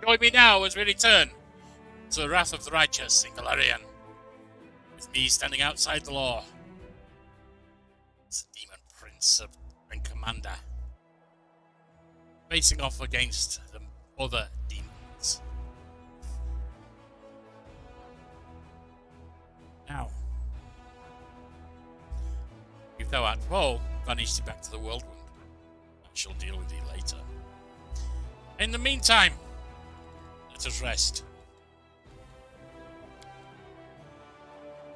Join me now as we return to the wrath of the righteous in Galarian, with me standing outside the law. It's the demon prince and commander, facing off against the other demons. Now, if thou art woe, vanish thee back to the Whirlwind. I shall deal with thee later. In the meantime, let us rest.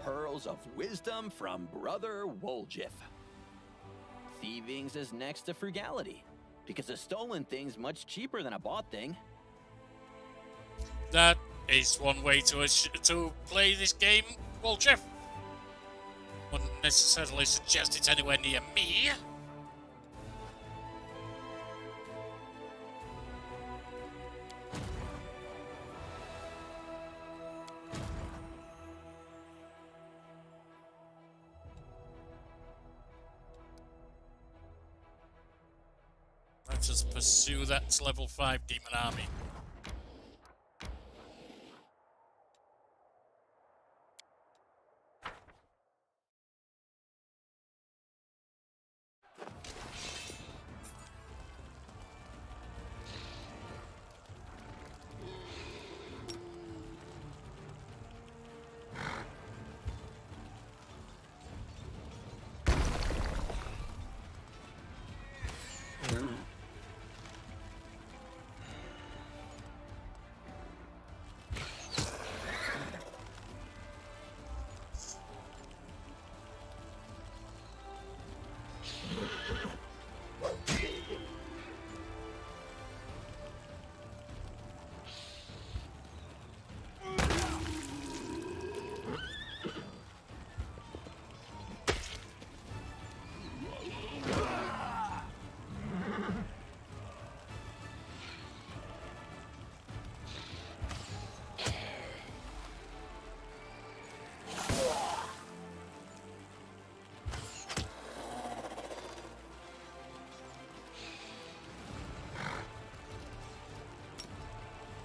Pearls of wisdom from Brother Woljif. Thievings is next to frugality, because a stolen thing's much cheaper than a bought thing. That is one way to play this game, Woljif. Wouldn't necessarily suggest it's anywhere near me. Let us pursue that level 5 demon army.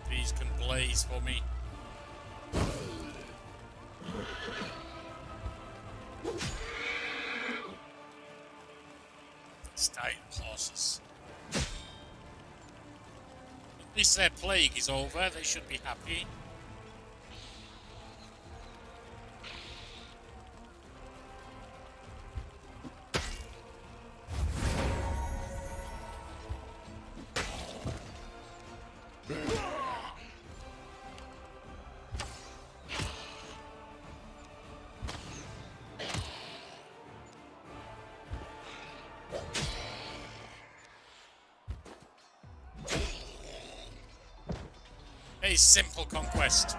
These can blaze for me. These dying horses. At least their plague is over, they should be happy. A simple conquest.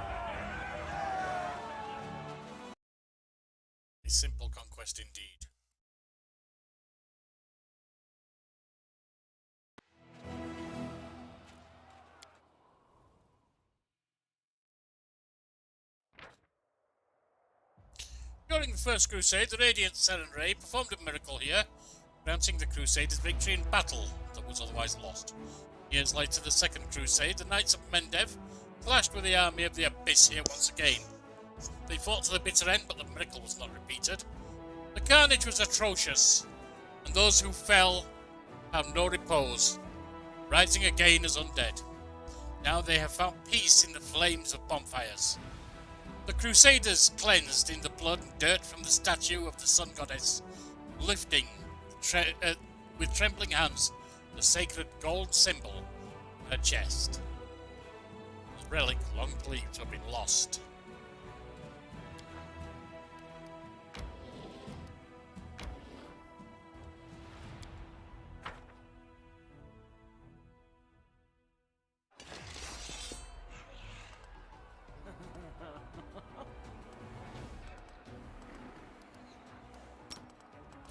A simple conquest indeed. During the First Crusade, the Radiant Serenray performed a miracle here, granting the Crusaders victory in battle that was otherwise lost. Years later, the Second Crusade, the Knights of Mendev clashed with the army of the Abyss here once again. They fought to the bitter end, but the miracle was not repeated. The carnage was atrocious, and those who fell found no repose, rising again as undead. Now they have found peace in the flames of bonfires. The Crusaders cleansed in the blood and dirt from the statue of the Sun Goddess, lifting with trembling hands the sacred gold symbol in her chest. The relic long believed to have been lost.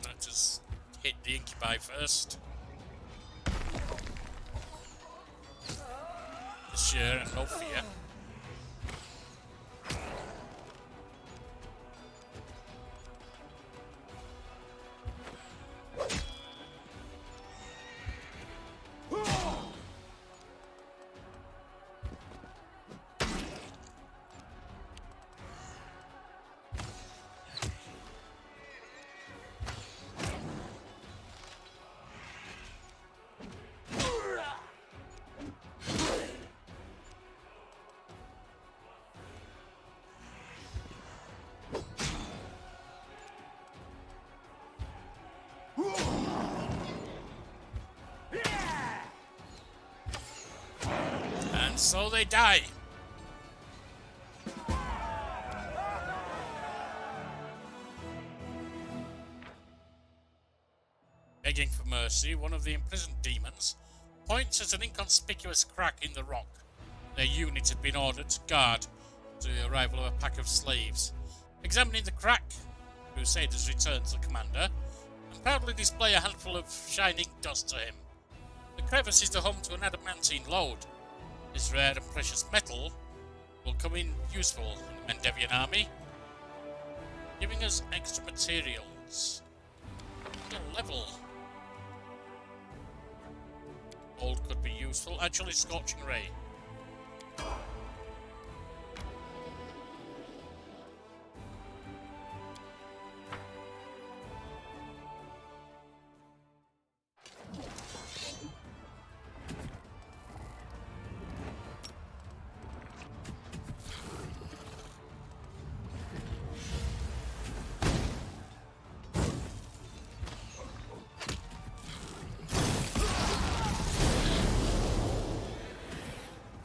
Let's just hit the incubi first. Sure, and no fear. so they die. Begging for mercy, one of the imprisoned demons points at an inconspicuous crack in the rock. Their unit had been ordered to guard the arrival of a pack of slaves. Examining the crack, Crusaders return to the commander and proudly display a handful of shining dust to him. The crevice is the home to an adamantine load. This rare and precious metal will come in useful in the Mendevian army, giving us extra materials. Level. Gold could be useful. Actually, Scorching Ray.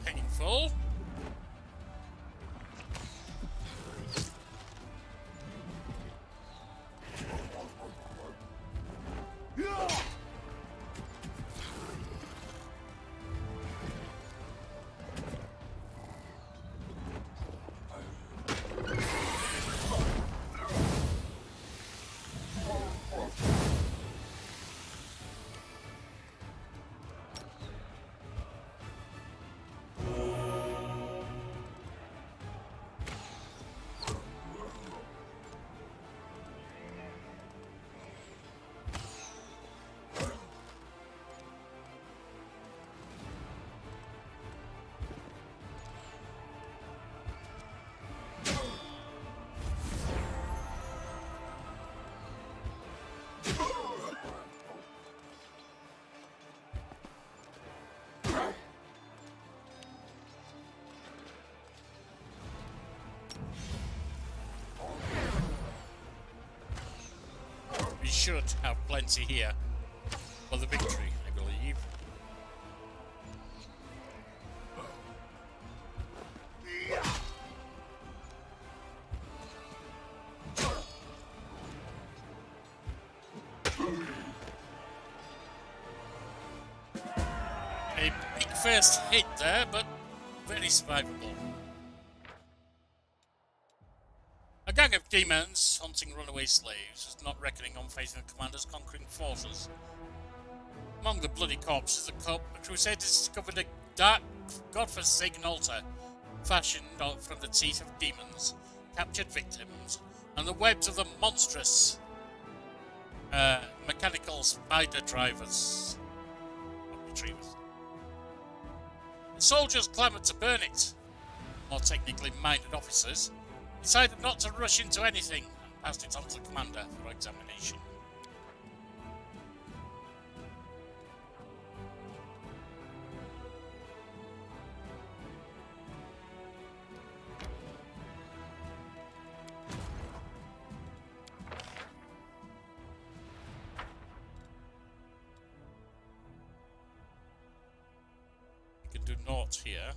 Painful. We should have plenty here for the victory, I believe. A big first hit there, but very survivable. A gang of demons hunting runaway slaves is not reckoning on facing the commander's conquering forces. Among the bloody corpses the Crusaders discovered a dark, godforsaken altar fashioned from the teeth of demons, captured victims, and the webs of the monstrous mechanical spider drivers. Retrievers. The soldiers clamoured to burn it. More technically minded officers decided not to rush into anything and passed it on to the commander for examination. You can do naught here.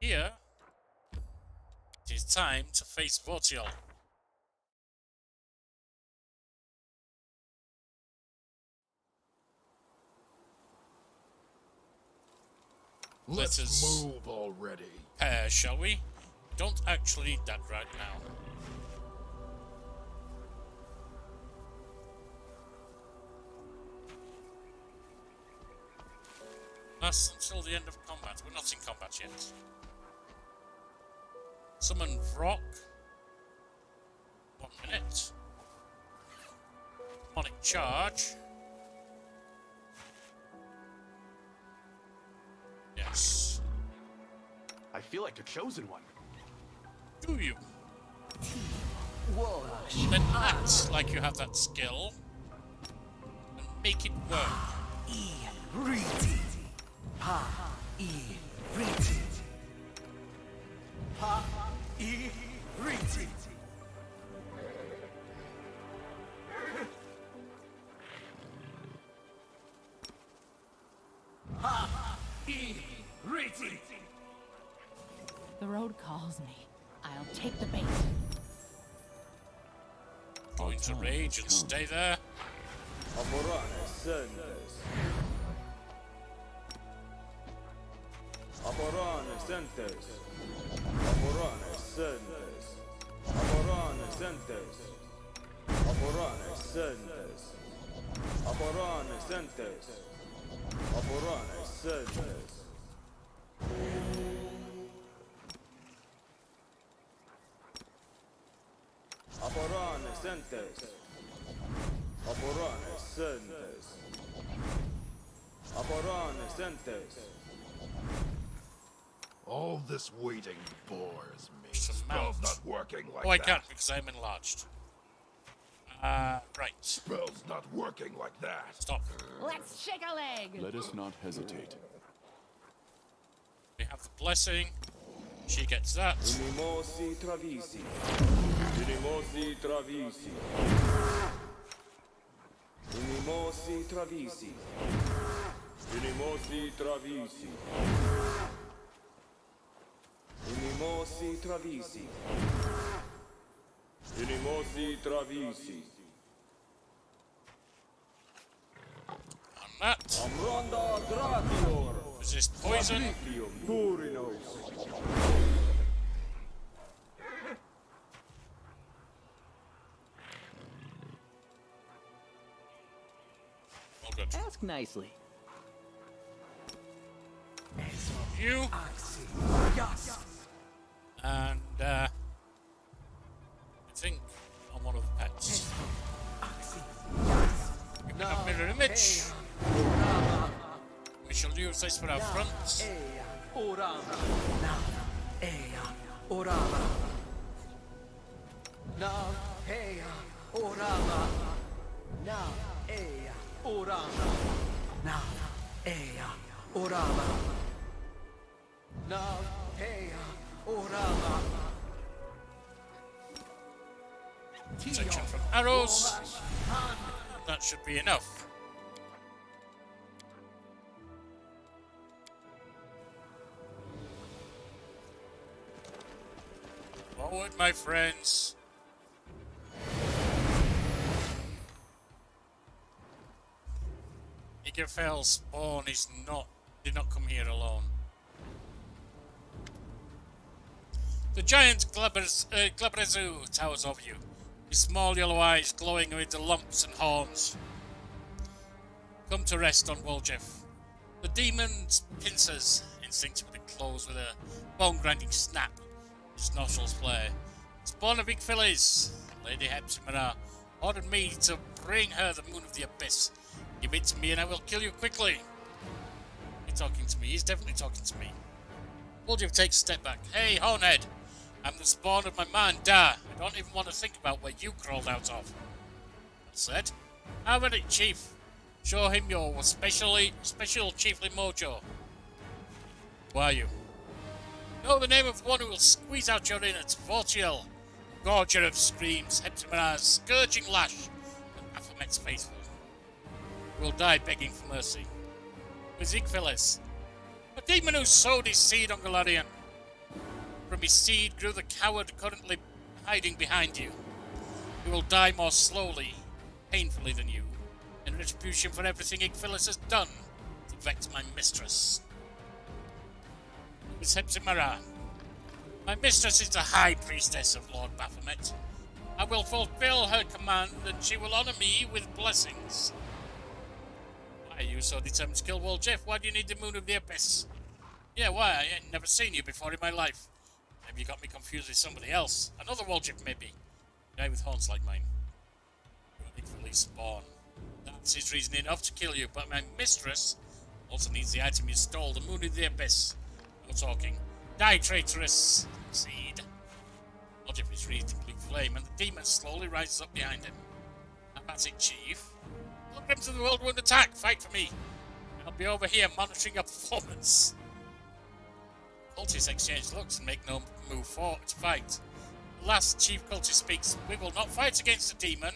Here, it is time to face Votiel. Let's move already. Pair, shall we? Don't actually need that right now. Lasts until the end of combat. We're not in combat yet. Summon Vrock. 1 minute. Demonic Charge. Yes. I feel like the chosen one. Do you? Woljif. Then act like you have that skill. And make it work. The road calls me. I'll take the bait. Go into rage and stay there. Amorane sendes. Amorane sentes. Amorane sendes. Amorane sentes. Amorane sendes. Amorane sentes. Amorane sendes. Amorane sentes. Amorane sendes. Amorane sentes. All this waiting bores me. Some Spell's mount. not working like Oh, I that. can't because I'm enlarged. Right. Spell's not working like that. Stop. Let's shake a leg. Let us not hesitate. We have the blessing. She gets that. Unimosi travisi. Unimosi travisi. Unimosi travisi. Unimosi travisi. Unimosi travisi. Unimosi travisi. On that. Amronda gratior. Resist poison. Lipium durinos. All good. Ask nicely. You. And, I think I'm one of the pets. We can have mirror image. We shall use this for our fronts. Orama, na, ea, orama, na, ea, orama, na, ea, orama, na, ea, orama, na, ea, orama. Section from arrows. That should be enough. Forward, my friends. Iggerfel's spawn did not come here alone. The giant Glabrezu towers over you, his small yellow eyes glowing amid the lumps and horns. Come to rest on Woljif. The demon's pincers instinctively close with a bone-grinding snap. His nostrils flare. Spawn of big fillies. Lady Hepzibah ordered me to bring her the moon of the abyss. Give it to me and I will kill you quickly. He's talking to me. He's definitely talking to me. Woljif takes a step back. Hey, Hornhead. I'm the spawn of my man, Da. I don't even want to think about where you crawled out of. That said, have at it, Chief. Show him your special chiefly mojo. Who are you? Know the name of one who will squeeze out your innards, Votiel. Gorger of screams, Hepzibah's scourging lash, and Baphomet's faithful. You will die begging for mercy. Iggerfel, a demon who sowed his seed on Galarian. From his seed grew the coward currently hiding behind you. He will die more slowly, painfully than you, in retribution for everything Iggerfel has done to vex my mistress. Miss Hepzibah, my mistress is the High Priestess of Lord Baphomet. I will fulfill her command, and she will honor me with blessings. Why are you so determined to kill Woljif? Why do you need the Moon of the Abyss? Yeah, why? I ain't never seen you before in my life. Maybe you got me confused with somebody else. Another Woljif, maybe. A guy with horns like mine. You're equally spawn. That's his reason enough to kill you, but my mistress also needs the item you stole, the Moon of the Abyss. No talking. Die, traitorous seed. Woljif is wreathed in blue flame, and the demon slowly rises up behind him. That's it, Chief. Welcome to the Whirlwind attack. Fight for me. I'll be over here monitoring your performance. Cultists exchange looks and make no move forward to fight. The last chief cultist speaks. We will not fight against the demon.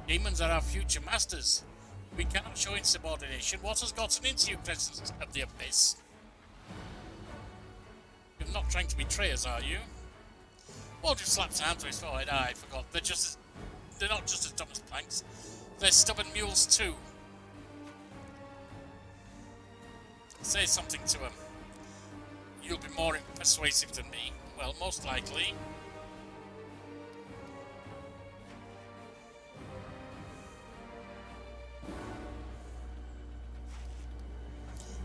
Demons are our future masters. We cannot show insubordination. What has gotten into you, presence of the abyss? Not trying to betray us, are you? Woljif slaps hands with his forehead. I forgot. They're not just as dumb as planks. They're stubborn mules too. Say something to him. You'll be more persuasive than me. Well, most likely.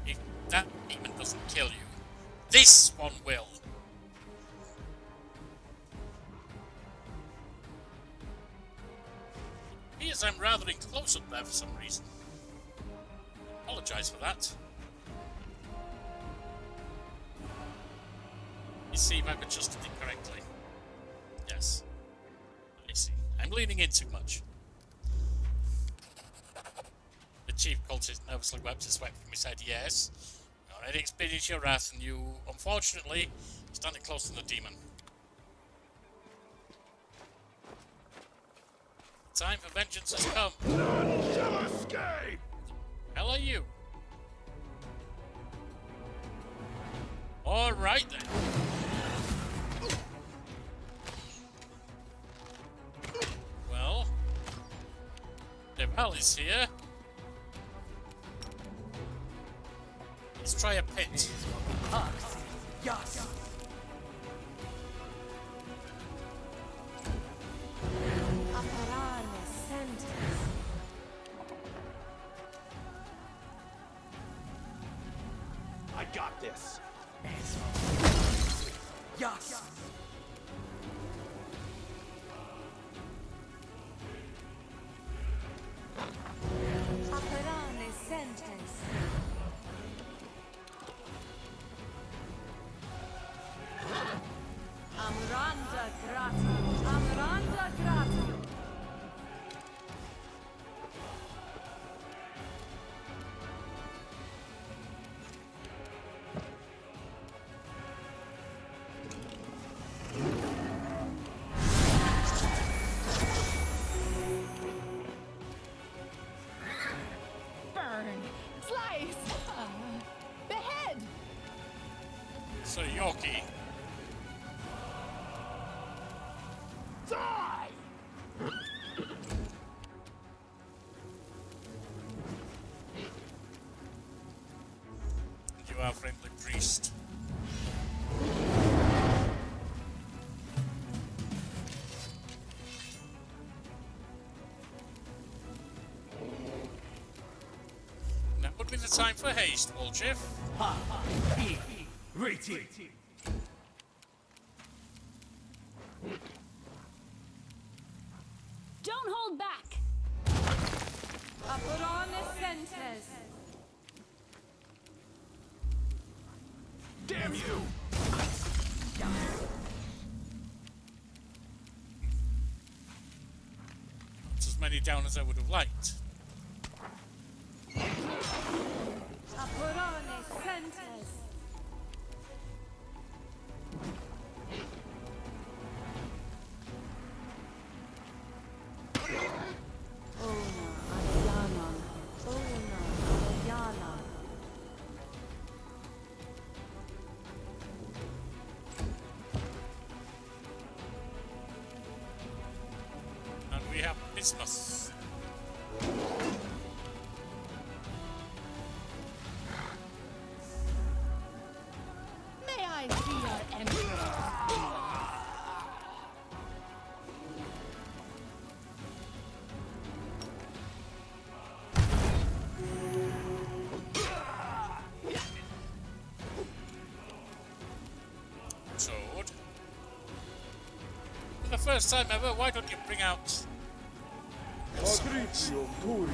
If that demon doesn't kill you, this one will. Appears I'm rather in close up there for some reason. Apologise for that. You see if I've adjusted it correctly. Yes. I see. I'm leaning in too much. The chief cultist nervously wiped a sweat from his head. Yes. You already experienced your wrath, and you, unfortunately, standing close to the demon. Time for vengeance has come. None shall escape! Hell are you? Alright then. Well, Deval is here. Let's try a pit. Yes. I got this. Yes. Amranda grata. Amranda grata. Burn. Slice. Behead. So Yorkie. Die! You are friendly priest. Now would be the time for haste, Woljif. Don't hold back. Apurone sentes. Damn you! Not as many down as I would have liked. Apurone sentes. Ona Ayana. Ona Ayana. And we have business. May I see your emperor? Toad. For the first time ever, why don't you bring out your swords? Patricium Turi.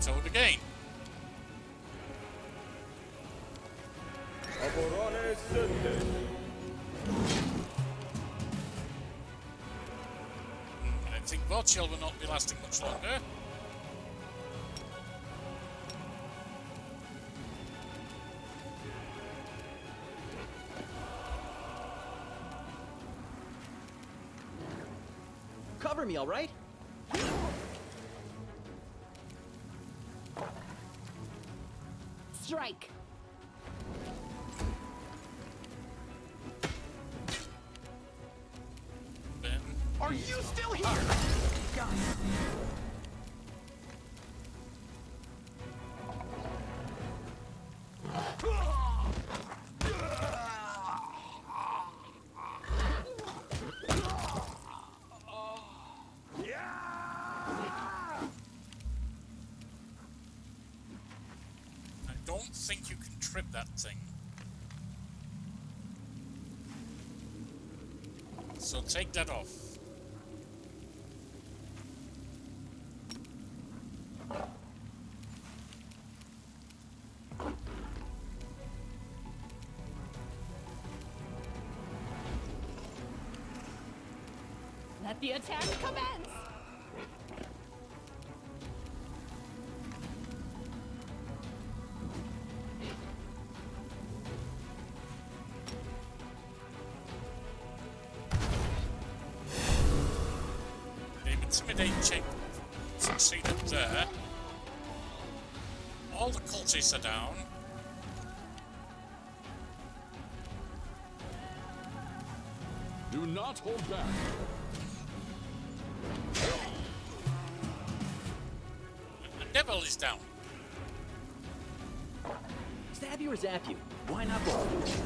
Toad again. Aborane sente. I think Votiel will not be lasting much longer. Cover me, all right? strike. Ben. Are you still here? Yas. I don't think you can trip that thing. So take that off. Let the attack commence! The intimidate check succeeded there. All the cultists are down. Do not hold back. The devil is down. Stab you or zap you? Why not both?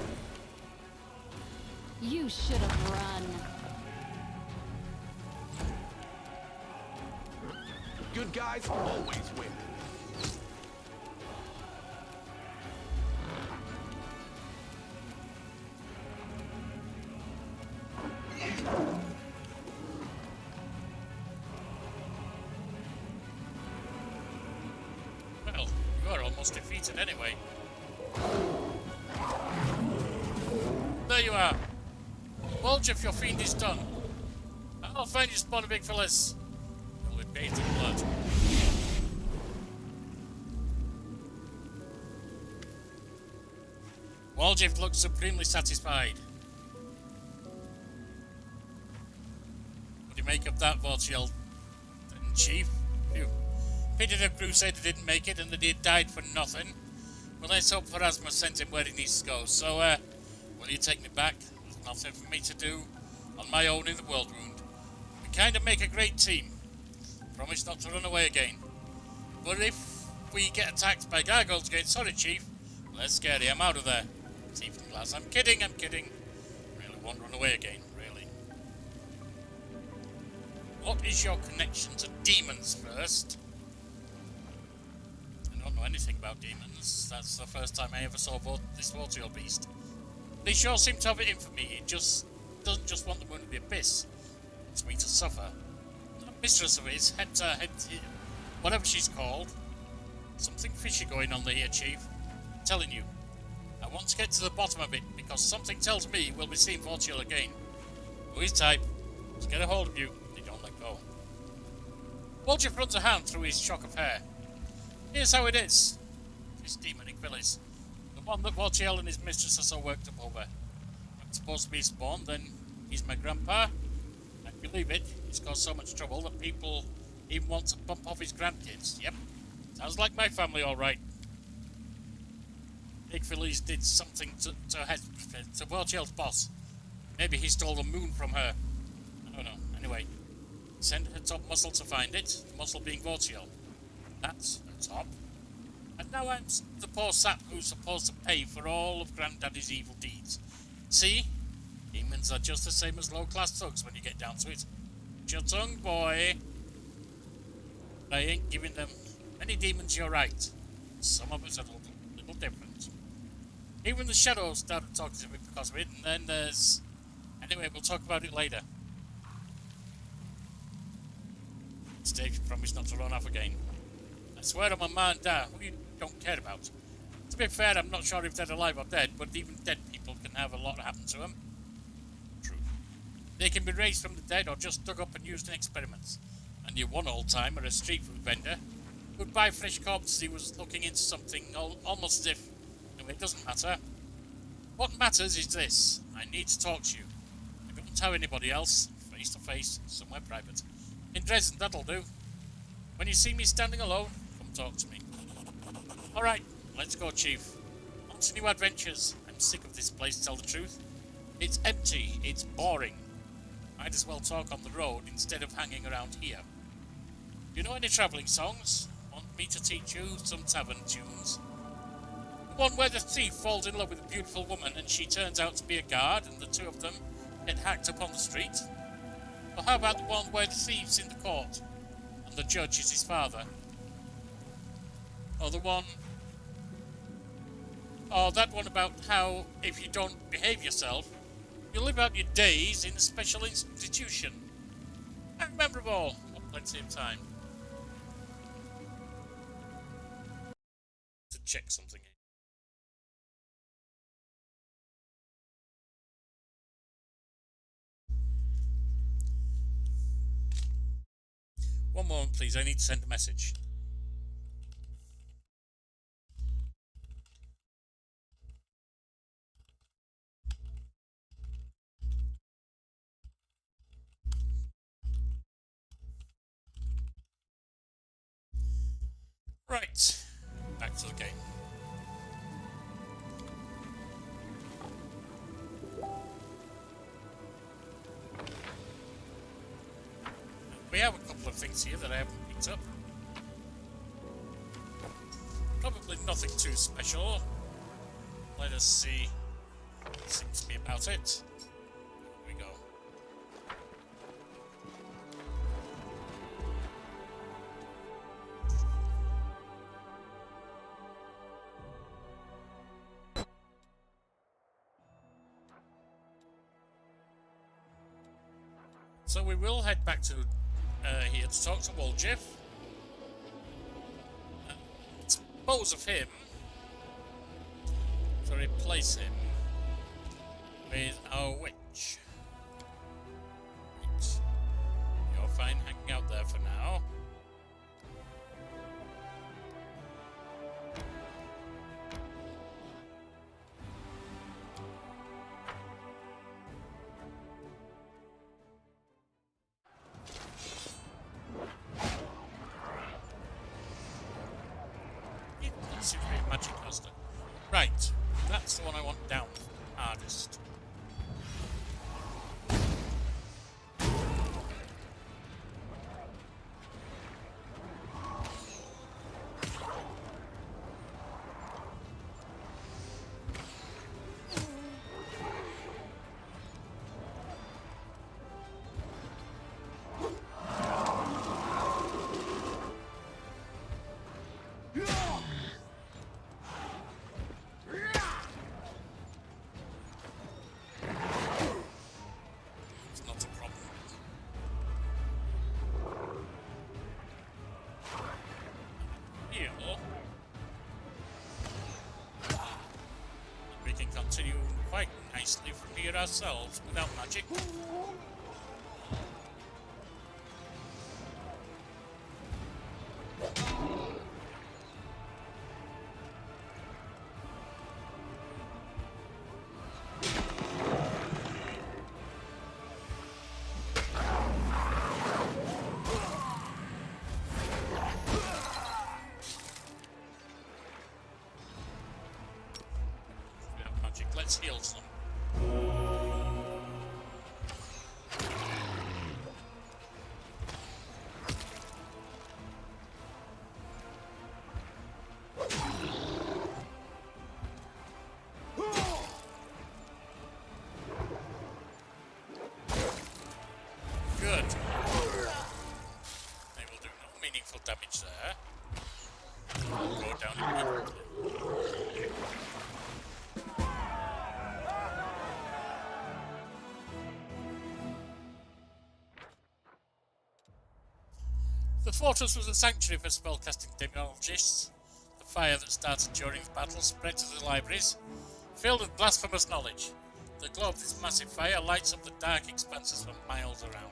You should have run. Good guys always win. Well, you are almost defeated anyway. There you are. Woljif, your fiend is done. I'll find you spawn of big fellas. You'll be bathed in blood. Woljif looks supremely satisfied. What do you make of that, Votiel? Chief? Phew. Pity the Crusader didn't make it and that he had died for nothing. Well, let's hope Pharasma sent him where he needs to go. So, will you take me back? There's nothing for me to do on my own in the world wound. We kind of make a great team. Promise not to run away again. But if we get attacked by gargoyles again, sorry, Chief. Less scary, I'm out of there. Thief in glass. I'm kidding. Really won't run away again, really. What is your connection to demons first? I don't know anything about demons. That's the first time I ever saw this Votiel beast. They sure seem to have it in for me. It just doesn't just want the moon of the abyss. It's me to suffer. The mistress of his, whatever she's called. Something fishy going on there, Chief. I'm telling you. I want to get to the bottom of it, because something tells me we'll be seeing Votiel again. Who is type? Let's get a hold of you. They don't let go. Woljif runs a hand through his shock of hair. Here's how it is. This demonic village. The one that Votiel and his mistress are so worked up over. I'm supposed to be spawned, then he's my grandpa. I believe it. He's caused so much trouble that people even want to bump off his grandkids. Yep. Sounds like my family, all right. Big Phillies did something to Votiel's boss. Maybe he stole the moon from her. I don't know. Anyway, send her top muscle to find it. The muscle being Votiel. That's the top. And now I'm the poor sap who's supposed to pay for all of Granddaddy's evil deeds. See? Demons are just the same as low-class thugs when you get down to it. Hold your tongue, boy. I ain't giving them many demons, you're right. Some of us are a little different. Even the shadows started talking to me because of it, and then there's... Anyway, we'll talk about it later. Steve promised not to run off again. I swear on my ma and dad, who you don't care about. To be fair, I'm not sure if they're alive or dead, but even dead people can have a lot happen to them. True. They can be raised from the dead or just dug up and used in experiments. I knew one old-timer, a street food vendor, who'd buy fresh corpses. He was looking into something almost as if... Anyway, it doesn't matter. What matters is this. I need to talk to you. I don't tell anybody else. Face to face, somewhere private. In Dresden, that'll do. When you see me standing alone, come talk to me. Alright, let's go, Chief. On to new adventures. I'm sick of this place, to tell the truth. It's empty, it's boring. Might as well talk on the road instead of hanging around here. You know any travelling songs? Want me to teach you some tavern tunes? The one where the thief falls in love with a beautiful woman and she turns out to be a guard and the two of them get hacked up on the street? Or how about the one where the thief's in the court and the judge is his father? Or the one... or that one about how, if you don't behave yourself, you live out your days in a special institution. I remember them all. Got plenty of time to check something. One moment, please. I need to send a message. Right, back to the game. We have a couple of things here that I haven't picked up. Probably nothing too special. Let us see. Seems to be about it. Here we go. So we will head back to here to talk to Woljif. Dispose of him to replace him with our witch. Right. You're fine hanging out there for now. Seems to be a magic cluster. Right, that's the one I want down hardest. We can continue quite nicely from here ourselves without magic. Let's heal some. Good. They will do no meaningful damage there. Go down immediately. The fortress was a sanctuary for spellcasting demiologists. The fire that started during the battle spread to the libraries, filled with blasphemous knowledge. The glow of this massive fire lights up the dark expanses for miles around.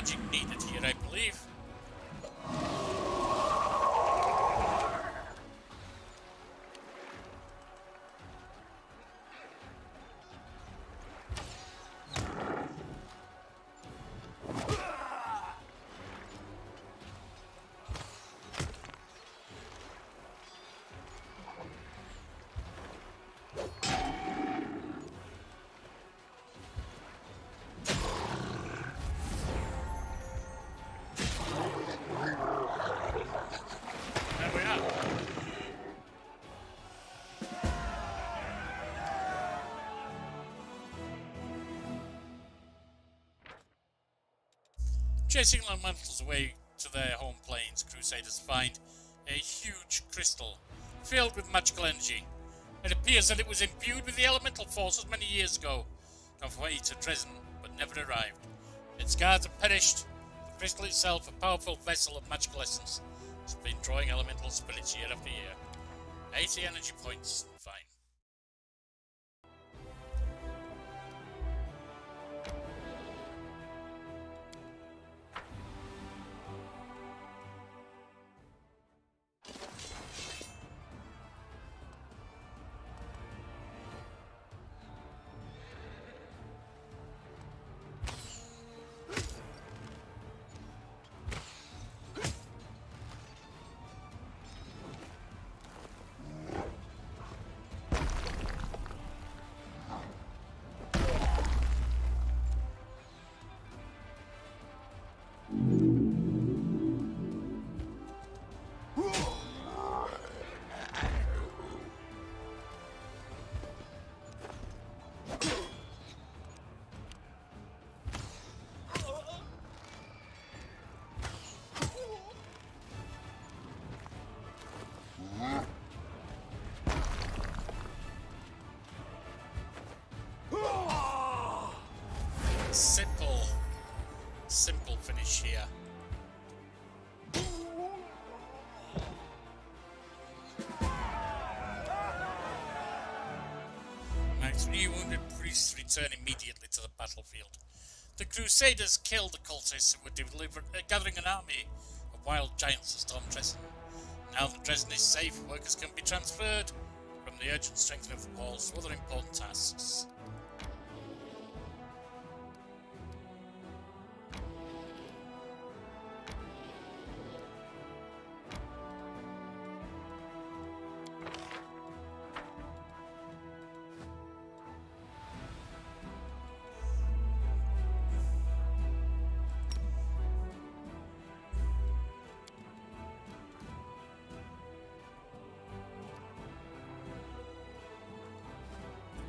magic needed here, I believe. There we are. Chasing elementals away to their home planes, Crusaders find a huge crystal filled with magical energy. It appears that it was imbued with the elemental forces many years ago, conveyed to Dresden, but never arrived. Its guards have perished. The crystal itself, a powerful vessel of magical essence, has been drawing elemental spirits year after year. 80 energy points. Fine. Simple finish here. My 3 wounded priests return immediately to the battlefield. The Crusaders killed the cultists who were gathering an army of wild giants to storm Dresden. Now that Dresden is safe, workers can be transferred from the urgent strengthening of the walls to other important tasks.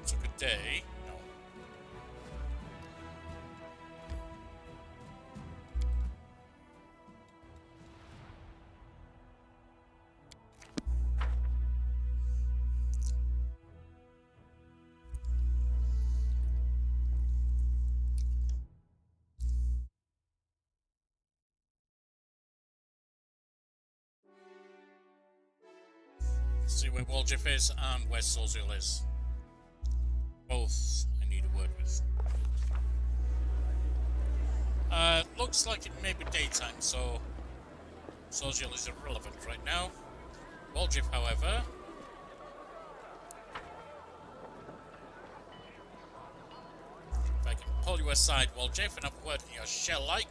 Took a day. No. Let's see where Woljif is and where Votiel is. Both I need a word with. Looks like it may be daytime, so Votiel is irrelevant right now. Woljif, however, if I can pull you aside, Woljif, and have a word in your shell-like.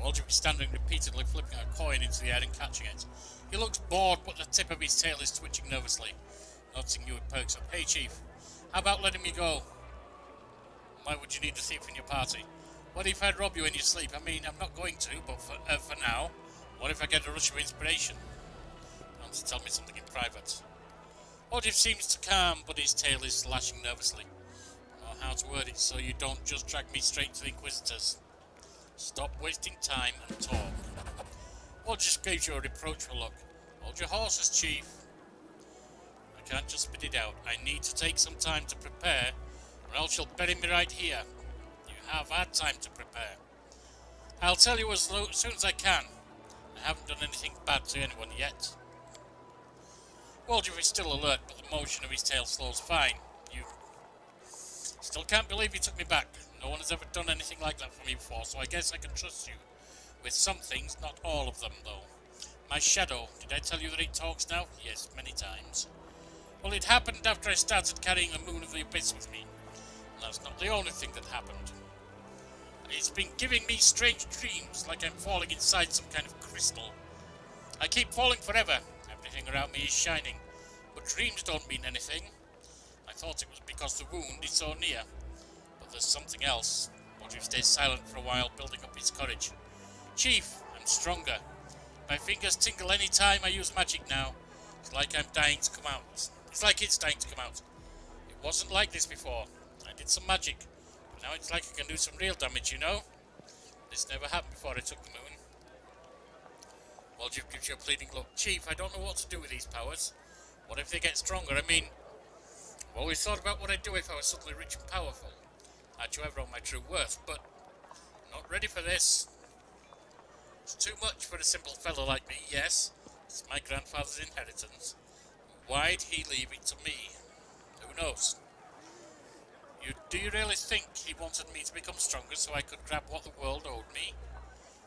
Woljif is standing repeatedly flipping a coin into the air and catching it. He looks bored, but the tip of his tail is twitching nervously. Noticing you, it perks up. Hey, Chief, how about letting me go? Why would you need a thief in your party? What if I rob you in your sleep? I mean, I'm not going to, but for now, what if I get a rush of inspiration? You want to tell me something in private? Woljif seems to calm, but his tail is lashing nervously. Oh, how to word it so you don't just drag me straight to the Inquisitors. Stop wasting time and talk. Woljif gives you a reproachful look. Hold your horses, Chief. I can't just spit it out. I need to take some time to prepare, or else you'll bury me right here. You have had time to prepare. I'll tell you as soon as I can. I haven't done anything bad to anyone yet. Woljif is still alert, but the motion of his tail slows fine. You still can't believe you took me back. No one has ever done anything like that for me before, so I guess I can trust you. With some things, not all of them, though. My shadow, did I tell you that it talks now? Yes, many times. Well, it happened after I started carrying the Moon of the Abyss with me. And that's not the only thing that happened. It's been giving me strange dreams, like I'm falling inside some kind of crystal. I keep falling forever. Everything around me is shining. But dreams don't mean anything. I thought it was because the wound is so near. But there's something else. Woljif stays silent for a while, building up his courage. Chief, I'm stronger. My fingers tingle any time I use magic now. It's like I'm dying to come out. It's like it's dying to come out. It wasn't like this before. I did some magic. But now it's like I can do some real damage, you know? This never happened before I took the moon. Woljif gives you a pleading look. Chief, I don't know what to do with these powers. What if they get stronger? I mean, I've always thought about what I'd do if I was suddenly rich and powerful. Had you ever on my true worth, but I'm not ready for this. It's too much for a simple fellow like me, yes. It's my grandfather's inheritance. Why'd he leave it to me? Who knows? Do you really think he wanted me to become stronger so I could grab what the world owed me?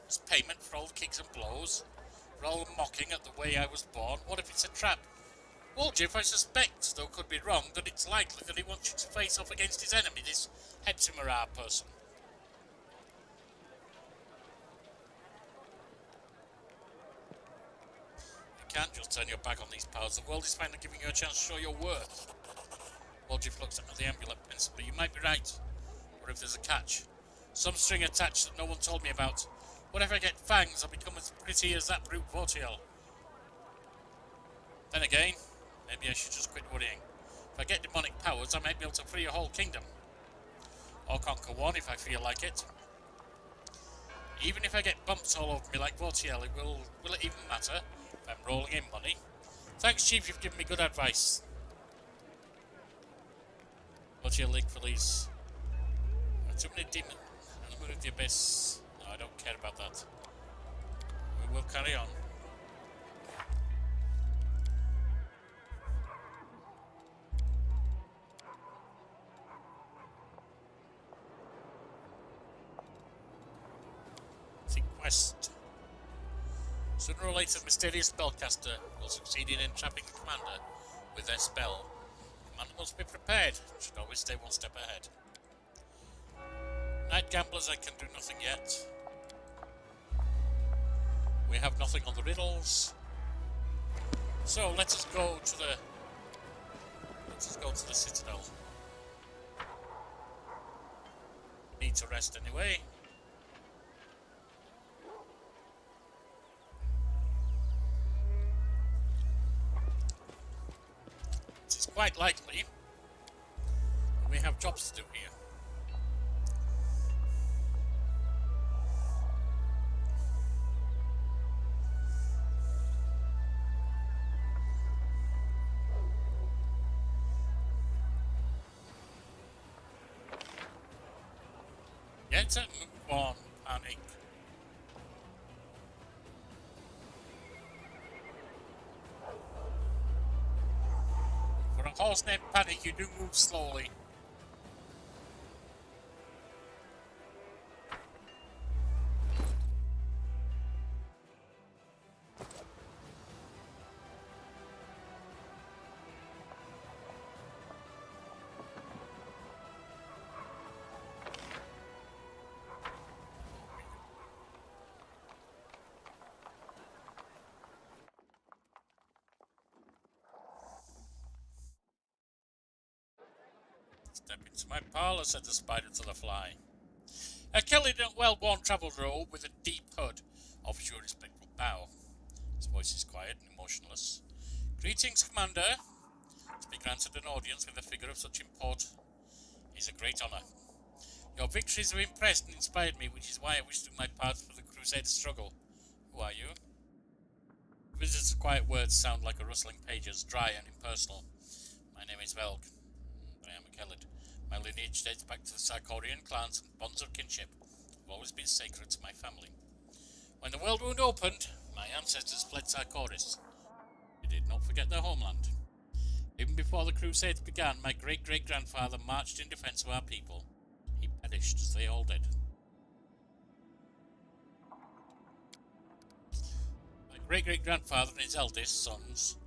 As payment for all the kicks and blows? For all the mocking at the way I was born? What if it's a trap? Woljif, I suspect, though could be wrong, that it's likely that he wants you to face off against his enemy, this Hepzibah person. You can't just turn your back on these powers. The world is finally giving you a chance to show your worth. Woljif looks at the amulet, but you might be right. Or if there's a catch. Some string attached that no one told me about. What if I get fangs and become as pretty as that brute Votiel? Then again, maybe I should just quit worrying. If I get demonic powers, I might be able to free a whole kingdom. Or conquer one if I feel like it. Even if I get bumps all over me like Votiel, will it even matter if I'm rolling in money? Thanks, Chief, you've given me good advice. Votiel League for these. Too many demons. And the Moon of the Abyss. No, I don't care about that. We will carry on. Quest. Sooner or later, the mysterious spellcaster will succeed in entrapping the commander with their spell. The commander must be prepared, should always stay one step ahead. Night gamblers, I can do nothing yet. We have nothing on the riddles. So let us go to the citadel. Need to rest anyway. It's quite likely that we have jobs to do here. Get it, move on, panic. For a horse named Panic, you do move slowly. Step into my parlour, said the spider to the fly. A Kelly well-worn travel robe with a deep hood offers you a respectful bow. His voice is quiet and emotionless. Greetings, Commander. To be granted an audience with a figure of such import is a great honour. Your victories have impressed and inspired me, which is why I wish to do my part for the Crusade struggle. Who are you? Visitor's quiet words sound like a rustling pages, dry and impersonal. My name is Velg. I am a Kellid. My lineage dates back to the Sarkorian clans and bonds of kinship have always been sacred to my family. When the world wound opened, my ancestors fled Sarkoris. They did not forget their homeland. Even before the Crusades began, my great-great-grandfather marched in defense of our people. He perished, as they all did. My great-great-grandfather and his eldest sons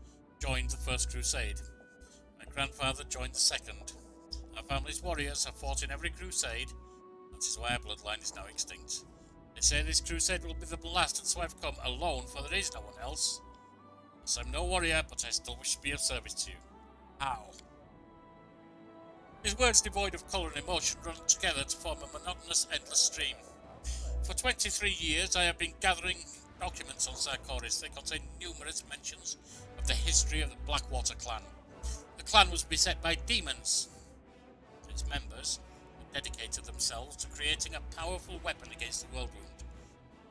joined the First Crusade. My grandfather joined the Second. Our family's warriors have fought in every crusade. That is why our bloodline is now extinct. They say this crusade will be the last, and so I've come alone, for there is no one else. Yes, I'm no warrior, but I still wish to be of service to you. How? His words, devoid of colour and emotion, run together to form a monotonous, endless stream. For 23 years I have been gathering documents on Zarkoris. They contain numerous mentions of the history of the Blackwater clan. The clan was beset by demons. Its members had dedicated themselves to creating a powerful weapon against the world wound.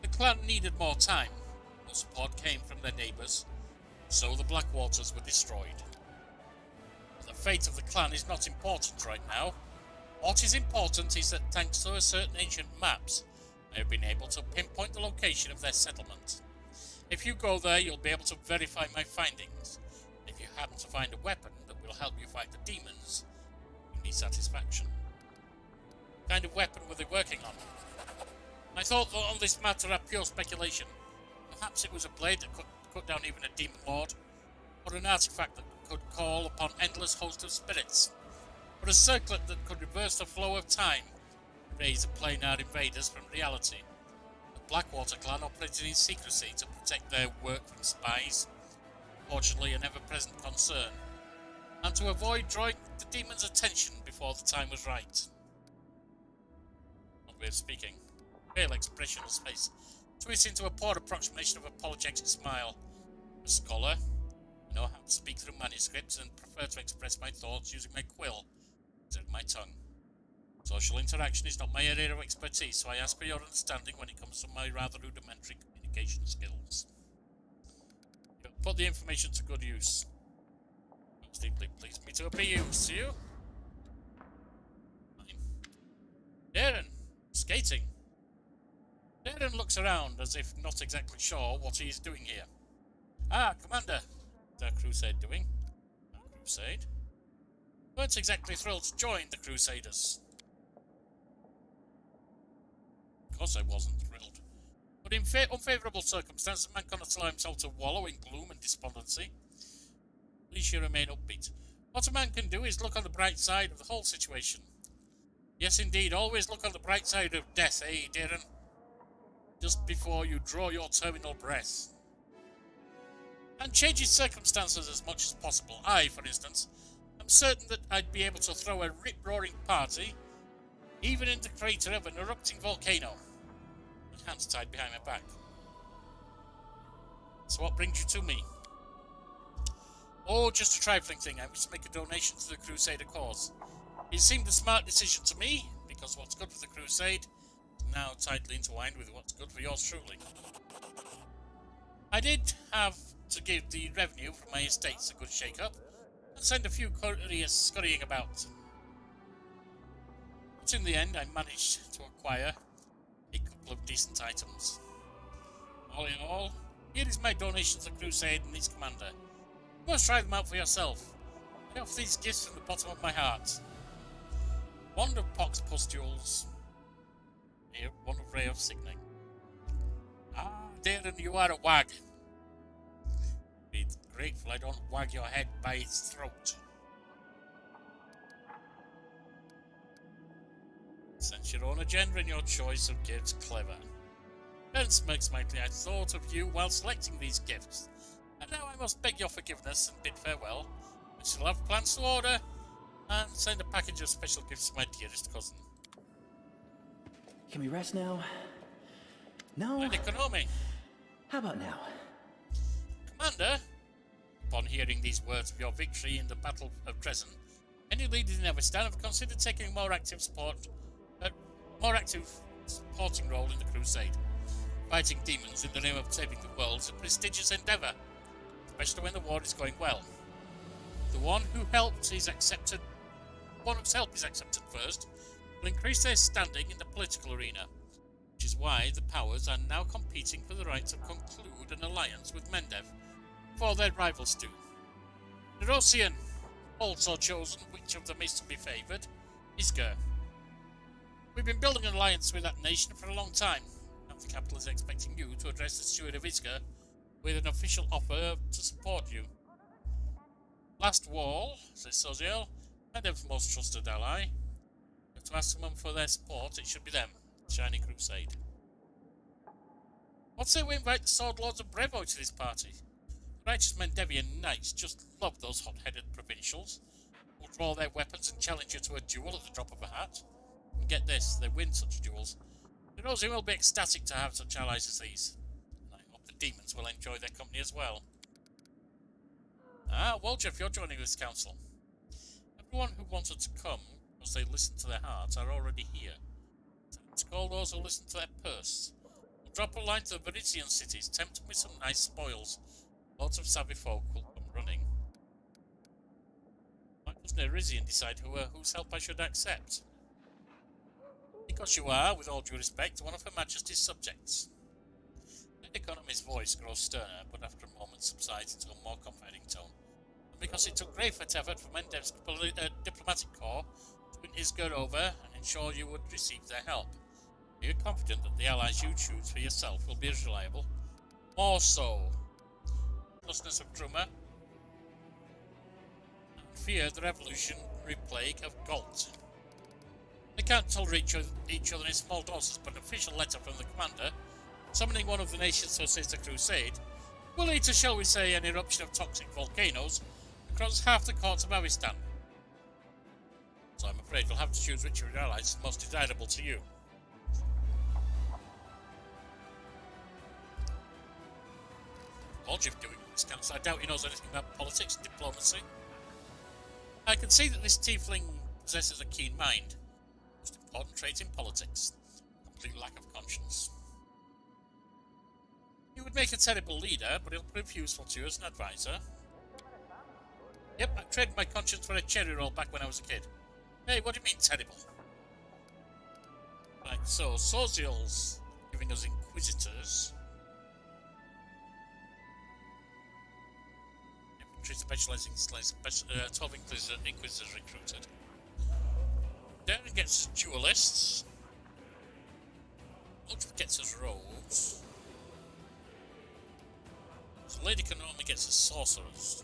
The clan needed more time. No support came from their neighbours, so the Blackwaters were destroyed. The fate of the clan is not important right now. What is important is that thanks to certain ancient maps, I have been able to pinpoint the location of their settlement. If you go there, you'll be able to verify my findings. If you happen to find a weapon that will help you fight the demons, you need satisfaction. What kind of weapon were they working on? I thought that on this matter are pure speculation. Perhaps it was a blade that could cut down even a demon lord, or an artifact that could call upon endless host of spirits, or a circlet that could reverse the flow of time, raise the planar invaders from reality. The Blackwater clan operated in secrecy to protect their work from spies, fortunately an ever-present concern, and to avoid drawing the demons' attention before the time was right. One way of speaking. Pale expression on his face twists into a poor approximation of a apologetic smile. A scholar, I know how to speak through manuscripts and prefer to express my thoughts using my quill instead of my tongue. Social interaction is not my area of expertise, so I ask for your understanding when it comes to my rather rudimentary communication skills. You have put the information to good use. Most deeply pleased me to be used to you. Darren, skating. Darren looks around as if not exactly sure what he is doing here. Ah, Commander. What's our crusade doing? Our crusade? Weren't exactly thrilled to join the Crusaders. Of course I wasn't thrilled. But in unfavourable circumstances, a man cannot allow himself to wallow in gloom and despondency. At least you remain upbeat. What a man can do is look on the bright side of the whole situation. Yes, indeed, always look on the bright side of death, eh, Darren? Just before you draw your terminal breath. And change its circumstances as much as possible. I, for instance, am certain that I'd be able to throw a rip-roaring party, even in the crater of an erupting volcano, with hands tied behind my back. So what brings you to me? Oh, just a trifling thing. I wish to make a donation to the Crusader cause. It seemed a smart decision to me, because what's good for the Crusade is now tightly entwined with what's good for yours truly. I did have to give the revenue from my estates a good shake-up, and send a few couriers scurrying about. But in the end, I managed to acquire a couple of decent items. All in all, here is my donation to the Crusade and its commander. You must try them out for yourself. I offer these gifts from the bottom of my heart. Wand of Pox Pustules. Here, one of Ray of Signaling. Ah, Darren, you are a wag. Be grateful I don't wag your head by its throat. Since your own agenda and your choice of gifts clever. And smirks slightly, I thought of you while selecting these gifts. And now I must beg your forgiveness and bid farewell. I shall have plans to order and send a package of special gifts to my dearest cousin. Can we rest now? No? And economy. How about now? Commander, upon hearing these words of your victory in the Battle of Dresden, any leaders in Everstan have considered taking a more active supporting role in the Crusade. Fighting demons in the name of saving the world is a prestigious endeavour, especially when the war is going well. The one whose help is accepted first will increase their standing in the political arena, which is why the powers are now competing for the right to conclude an alliance with Mendev, before their rivals do. Nerosian also chosen which of them is to be favoured. Isger. We've been building an alliance with that nation for a long time. Now the capital is expecting you to address the steward of Isger with an official offer to support you. Last wall, says Votiel, Medev's most trusted ally. You have to ask someone for their support, it should be them. Shining Crusade. What say we invite the Sword Lords of Brevo to this party? The righteous Mendevian knights just love those hot-headed provincials who draw their weapons and challenge you to a duel at the drop of a hat. And get this, they win such duels. The Rosie will be ecstatic to have such allies as these. And I hope the demons will enjoy their company as well. Ah, Woljif, you're joining this council. Everyone who wanted to come, because they listened to their hearts, are already here. To call those who listen to their purse. We'll drop a line to the Verizian cities, tempt them with some nice spoils. Lots of savvy folk will come running. Why doesn't Verizian decide whose help I should accept? Because you are, with all due respect, one of Her Majesty's subjects. The economist's voice grows sterner, but after a moment subsides into a more confiding tone. And because it took great effort from Mendev's diplomatic corps to win Isger over and ensure you would receive their help. Are you confident that the allies you choose for yourself will be as reliable? More so. Closeness of Drummer. And fear the revolutionary plague of Galt. They can't tolerate each other in small doses, but an official letter from the commander, summoning one of the nations to assist the crusade, will lead to, shall we say, an eruption of toxic volcanoes across half the courts of Avistan. So I'm afraid we'll have to choose which of your allies is most desirable to you. Woljif doing this council. I doubt he knows anything about politics and diplomacy. I can see that this tiefling possesses a keen mind. Most important trait in politics. Complete lack of conscience. He would make a terrible leader, but he'll prove useful to you as an advisor. Yep, I traded my conscience for a cherry roll back when I was a kid. Hey, what do you mean terrible? Right, so Votiel's giving us Inquisitors. Infantry specializing in 12 Inquisitors recruited. Darren gets us Duelists. Woljif gets us Rogues. So Lady Konami gets us Sorcerers.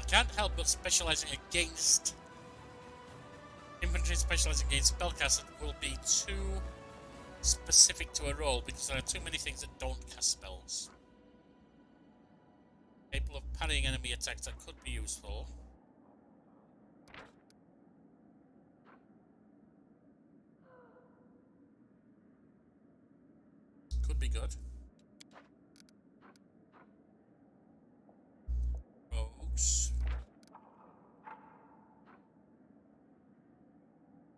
I can't help but specializing against infantry specializing against spellcasters will be too specific to a role because there are too many things that don't cast spells. Capable of parrying enemy attacks that could be useful. Could be good. Rogues.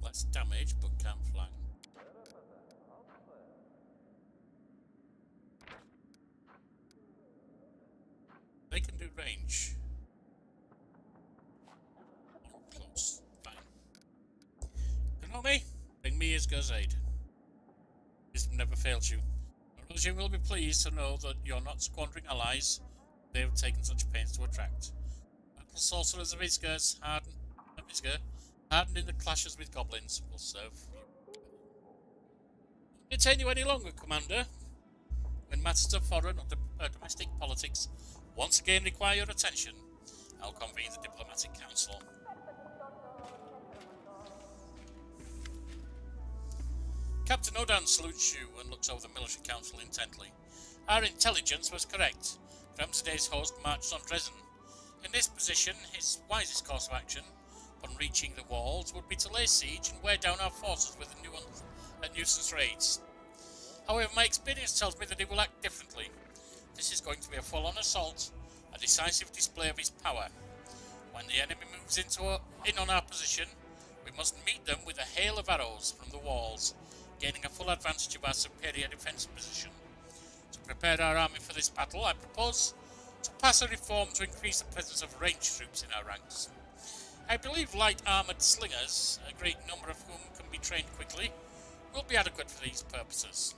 Less damage, but can flank. They can do range. Oh, close. Fine. Konami, bring me Isger's aid. Wisdom never fails you. Rosie will be pleased to know that you're not squandering allies they have taken such pains to attract. Battle sorcerers of Isger, hardened in the clashes with goblins, will serve you. Won't detain you any longer, Commander. When matters of foreign or domestic politics once again require your attention, I'll convene the Diplomatic Council. Captain Odan salutes you and looks over the military council intently. Our intelligence was correct. Ramsaday's host marched on Dresden. In this position, his wisest course of action, upon reaching the walls, would be to lay siege and wear down our forces with nuisance raids. However, my experience tells me that he will act differently. This is going to be a full-on assault, a decisive display of his power. When the enemy moves in on our position, we must meet them with a hail of arrows from the walls, gaining a full advantage of our superior defensive position. To prepare our army for this battle, I propose to pass a reform to increase the presence of ranged troops in our ranks. I believe light armoured slingers, a great number of whom can be trained quickly, will be adequate for these purposes.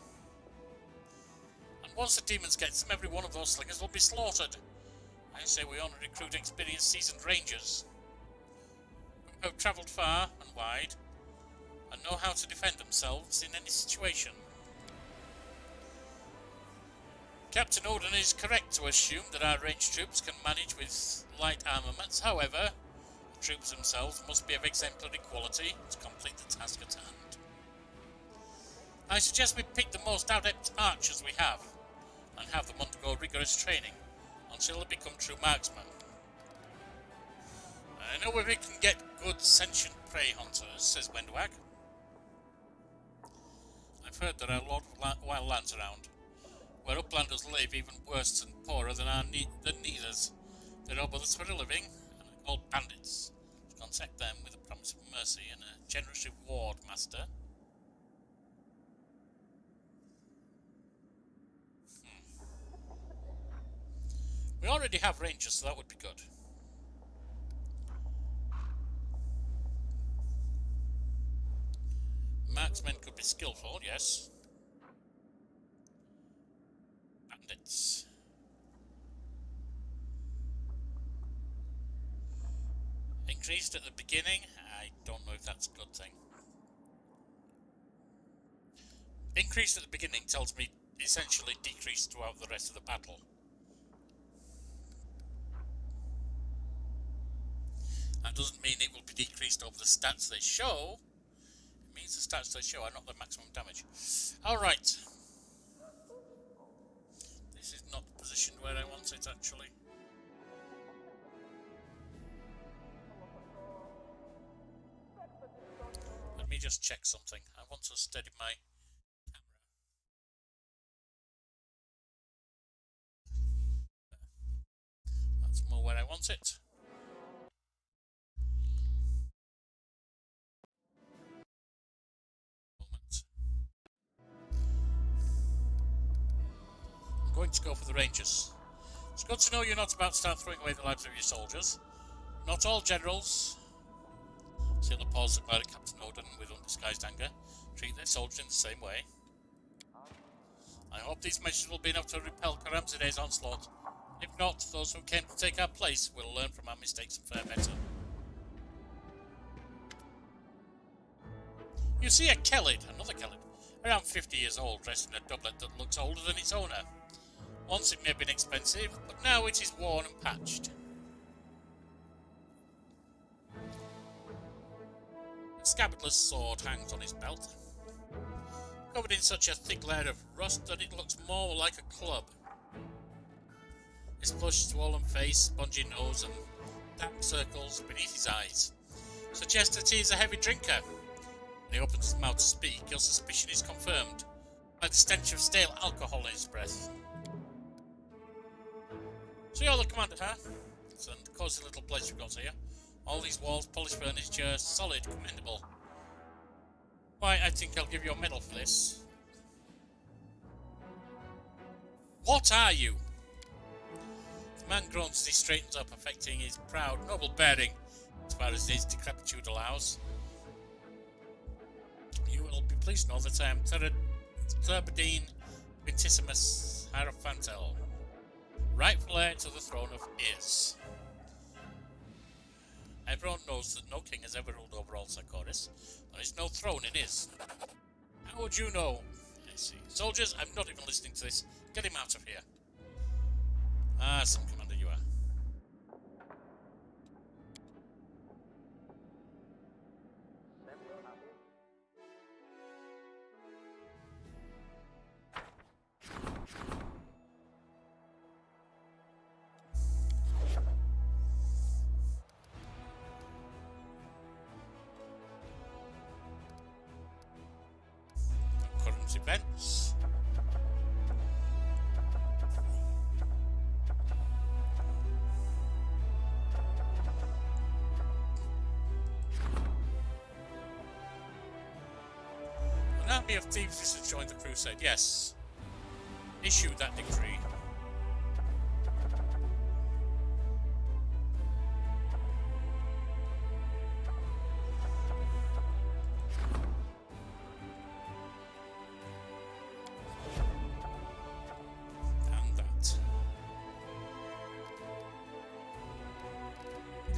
And once the demons get them, every one of those slingers will be slaughtered. I say we only recruit experienced seasoned rangers who have travelled far and wide and know how to defend themselves in any situation. Captain Odin is correct to assume that our ranged troops can manage with light armaments. However, the troops themselves must be of exemplary quality to complete the task at hand. I suggest we pick the most adept archers we have and have them undergo rigorous training until they become true marksmen. I know where we can get good sentient prey hunters, says Wendwag. I've heard there are a lot of wild lands around, where uplanders live even worse and poorer than neithers. They rob others for a living and are called bandits. Contact them with a promise of mercy and a generous reward, master. We already have rangers, so that would be good. Marksmen could be skillful, yes. Bandits. Increased at the beginning? I don't know if that's a good thing. Increased at the beginning tells me essentially decreased throughout the rest of the battle. That doesn't mean it will be decreased over the stats they show. It means the stats they show are not the maximum damage. Alright. This is not the position where I want it, actually. Let me just check something. I want to steady my camera. That's more where I want it. I'm going to go for the Rangers. It's good to know you're not about to start throwing away the lives of your soldiers. Not all generals, Sailor paused to glare at Captain Odin with undisguised anger, treat their soldiers in the same way. I hope these measures will be enough to repel Karamzide's onslaught. If not, those who came to take our place will learn from our mistakes and fare better. You see a Kelid, another Kelid, around 50 years old, dressed in a doublet that looks older than its owner. Once it may have been expensive, but now it is worn and patched. A scabbardless sword hangs on his belt, covered in such a thick layer of rust that it looks more like a club. His flushed, swollen face, spongy nose, and dark circles beneath his eyes suggest that he is a heavy drinker. When he opens his mouth to speak, your suspicion is confirmed by the stench of stale alcohol in his breath. So you're the commander, huh? It's a cosy little place you've got here. All these walls, polished furniture, solid, commendable. Why, I think I'll give you a medal for this. What are you? The man groans as he straightens up, affecting his proud, noble bearing, as far as his decrepitude allows. You will be pleased to know that I am Turbidine Quintissimus Hierophantel, rightful heir to the throne of Is. Everyone knows that no king has ever ruled over all Sarkoris. There is no throne in Is. How would you know? I see. Soldiers, I'm not even listening to this. Get him out of here. Ah, some commander you are. Current events. An army of thieves has joined the crusade. Yes. Issue that decree.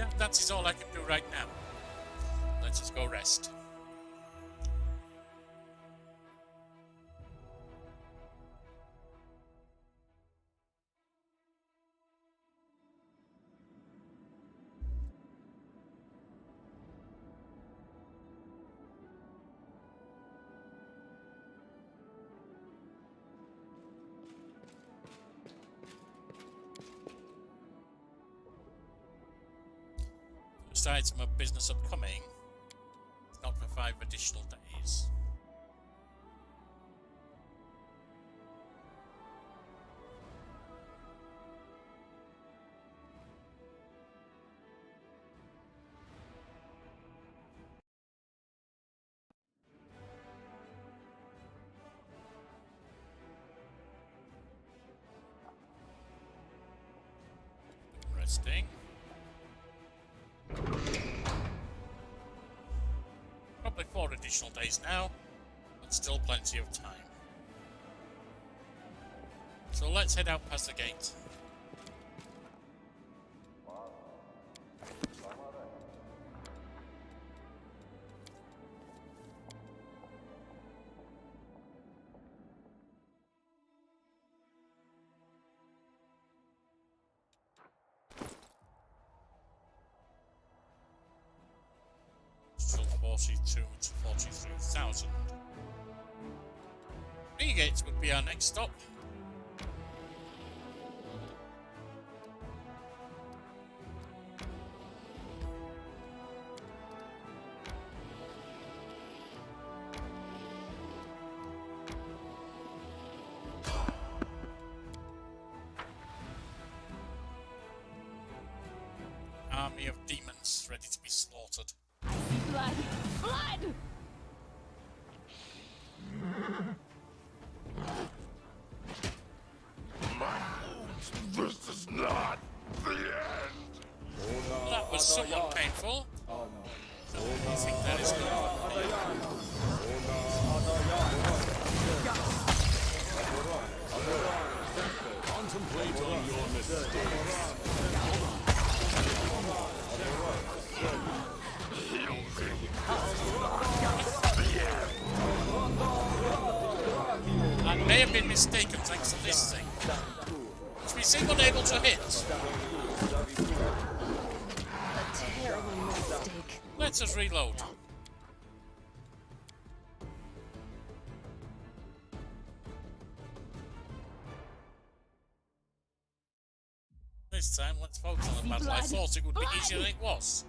Yeah, that is all I can do right now. Let's just go rest. First item of business upcoming. It's not for 5 additional days. Resting. Probably 4 additional days now, but still plenty of time. So let's head out past the gate. Still 42 to 43,000. Gates would be our next stop. Army of demons ready to be slaughtered. I see blood! Blood! This is not the end. That was somewhat painful. So you think that is good? Contemplate on your mistakes. I may have been mistaken thanks to this thing. Which we seem unable to hit. A terrible mistake. Let's just reload. This time, let's focus on the battle. I thought it would be easier than it was.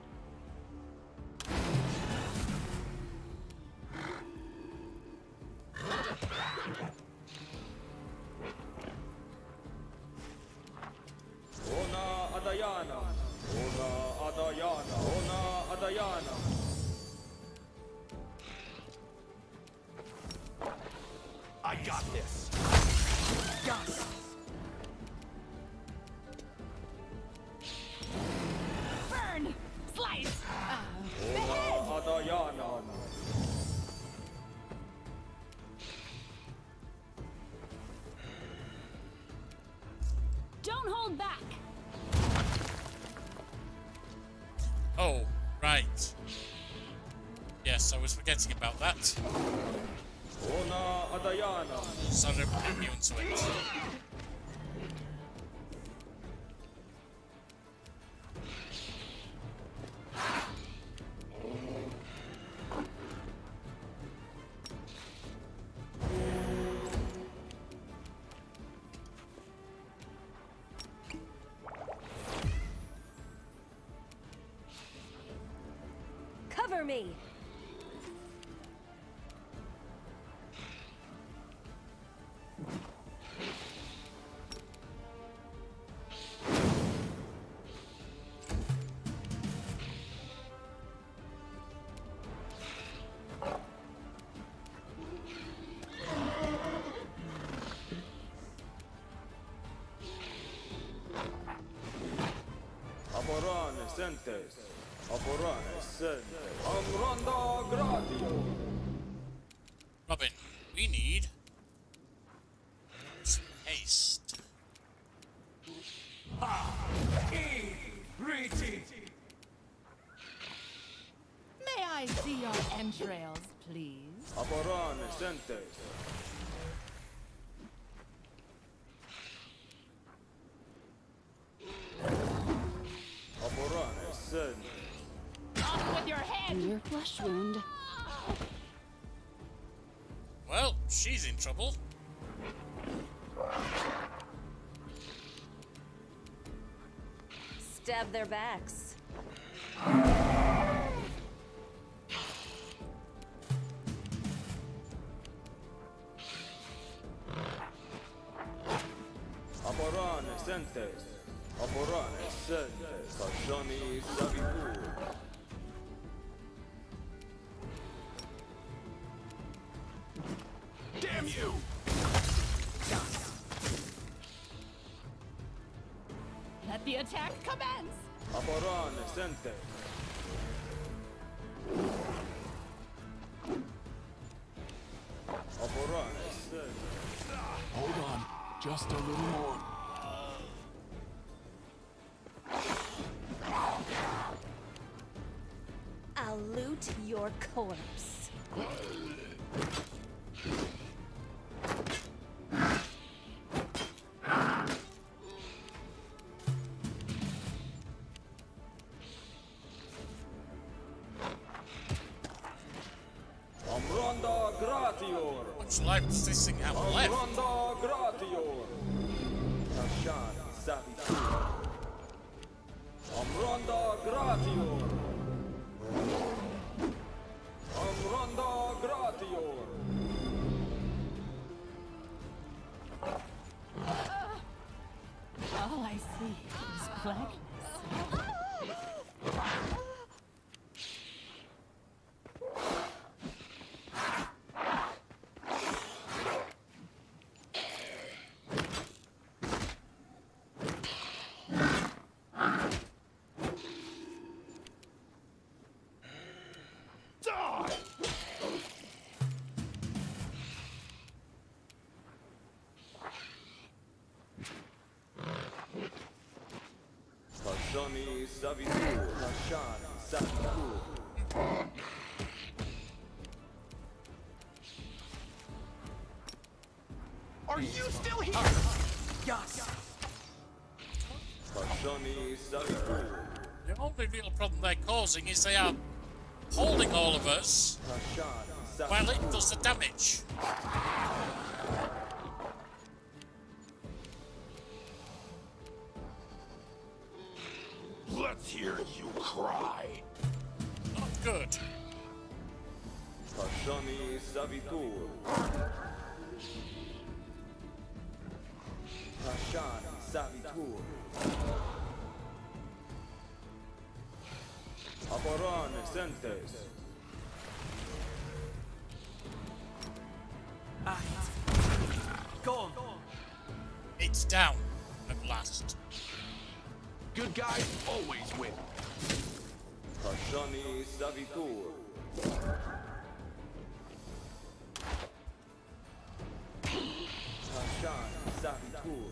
Ona Adayana. Ona Adayana. Ona Adayana. I got this. Yes. Burn! Slice! Ona Adayana. Don't hold back! Oh, right. Yes, I was forgetting about that. Ona Adayana. So I'm immune to it. Cover me! Aborane Sentes. Aborane Sentes. Amranda Gradio. Robin, we need some haste. entrails, please. Aporane sentes. Aporane sentes. Off with your head! Your flesh wound. Well, she's in trouble. Stab their backs. Aporane sentes. Aporane sentes. Kashani savitur. Damn you! Let the attack commence! Aporane sentes. Aporane sentes. Hold on, just a little more. I'll loot your corpse. Amranda gratior. Much life does this thing have left? Amranda gratior. Kashani savitur. Amranda gratior. Amranda gratior. All I see is blackness. Kashani savitur. Kashani savitur. Are you still here? Yes. Kashani savitur. The only real problem they're causing is they are holding all of us Kashani while savitur. it does the damage. Let's hear you cry. Not good. Kashani savitur. Kashani savitur. Aporane sentes. Go on. It's down at last. Good guys always win. Kashani savitur. Kashani savitur.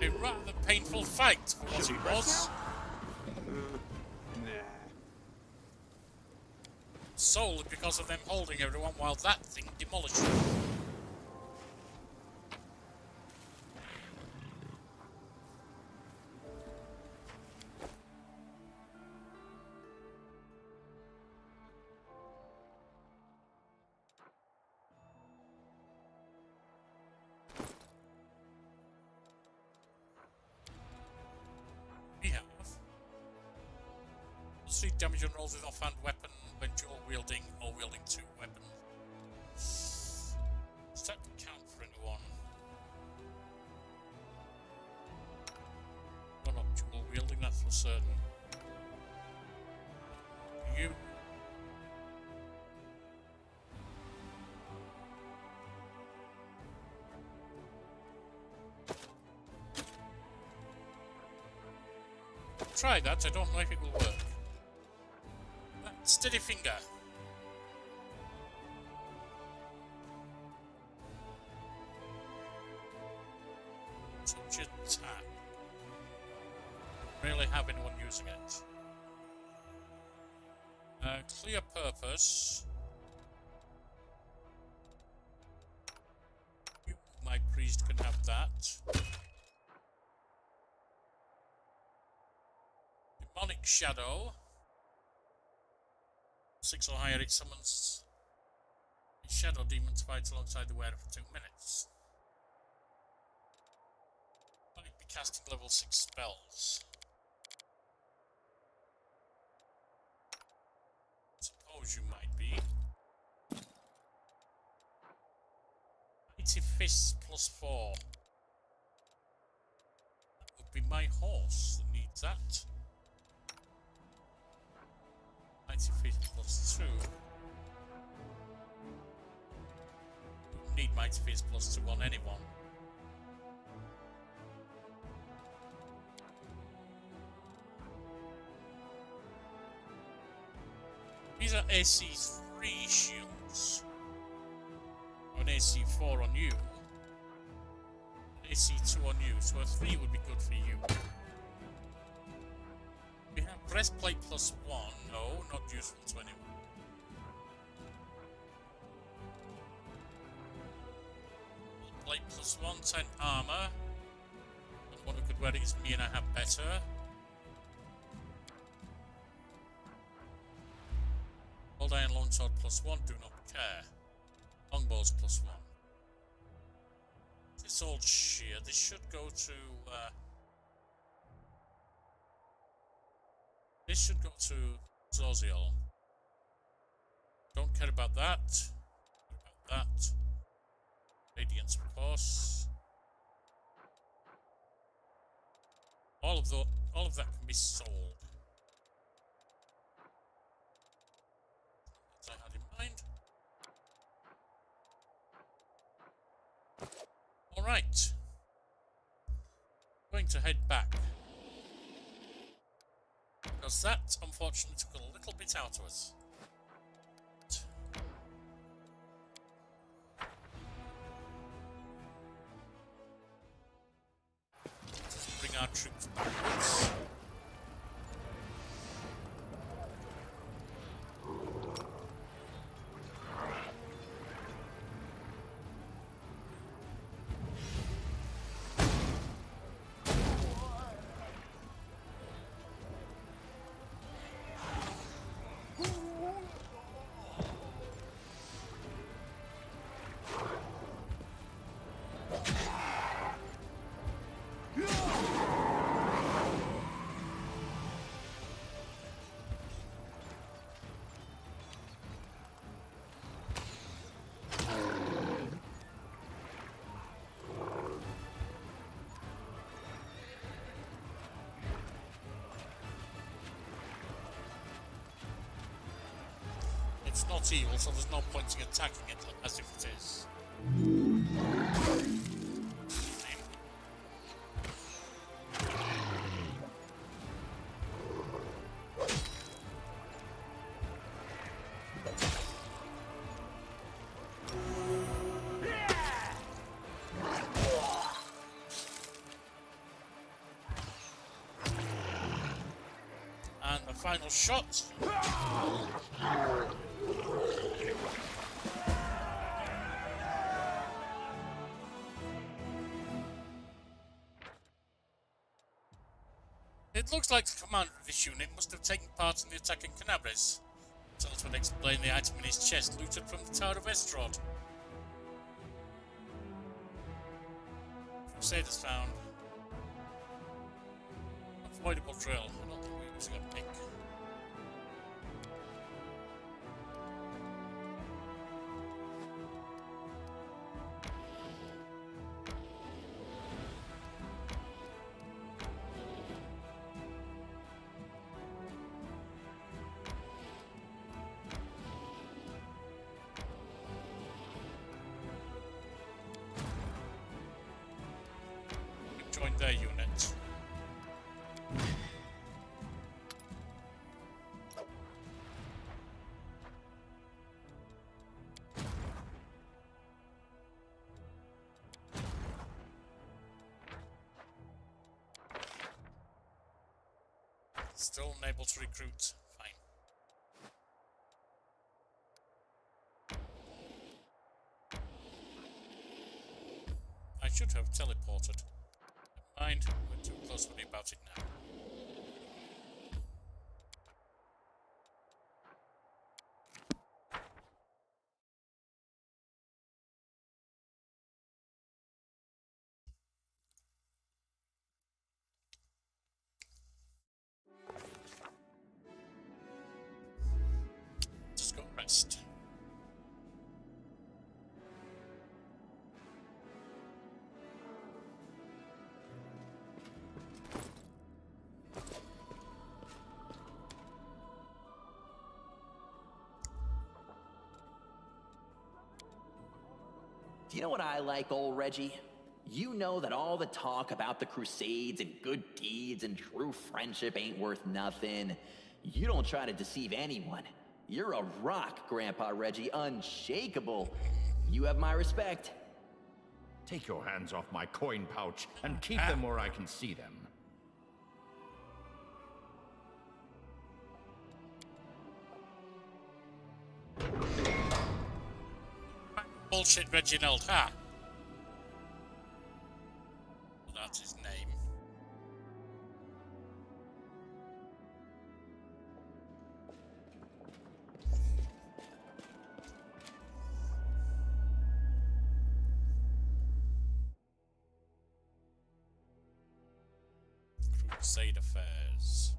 A rather painful fight for what it was. Solely because of them holding everyone while that thing demolished them. We have 3 damage on rolls with offhand weapon when dual wielding or wielding 2 weapons. Does that count for anyone? Well, not dual wielding, that's for certain. You. Try that, I don't know if it will work. steady finger. Touch attack. Really have anyone using it. Clear purpose. You, my priest, can have that. Demonic Shadow. 6 or higher, it summons a shadow demon to fight alongside the wearer for 2 minutes. Might be casting level 6 spells. Suppose you might be. Mighty Fists +4. That would be my horse that needs that. Mighty Fist +2. Don't need Mighty Fist +2 on anyone. These are AC 3 shields. Or an AC 4 on you. An AC 2 on you, so a 3 would be good for you. We have breastplate +1. No, not useful to anyone. Plate +1, 10 armor. And one who could wear it is me, and I have better. Old iron longsword +1, do not care. Longbows +1. This old shear, this should go to this should go to Votiel. Don't care about that. Care about that. Radiance, of course. All of that can be sold. As I had in mind. All right. Going to head back. Because that, unfortunately, took a little bit out of us. Let's bring our troops backwards. It's not evil, so there's no point in attacking it as if it is. And the final shot. It looks like the commander of this unit must have taken part in the attack in Canabris. That would explain the item in his chest looted from the Tower of Estrod. Crusaders found. Avoidable drill. I don't think we're using a pick. Join their unit. Still unable to recruit. Fine. I should have teleported. Never mind, we're too close to worry about it now. Just go rest. Do you know what I like, old Reggie? You know that all the talk about the Crusades and good deeds and true friendship ain't worth nothing. You don't try to deceive anyone. You're a rock, Grandpa Reggie, unshakable. You have my respect. Take your hands off my coin pouch and keep them where I can see them. Bullshit Reginald, ha! That's his name. Crusade affairs.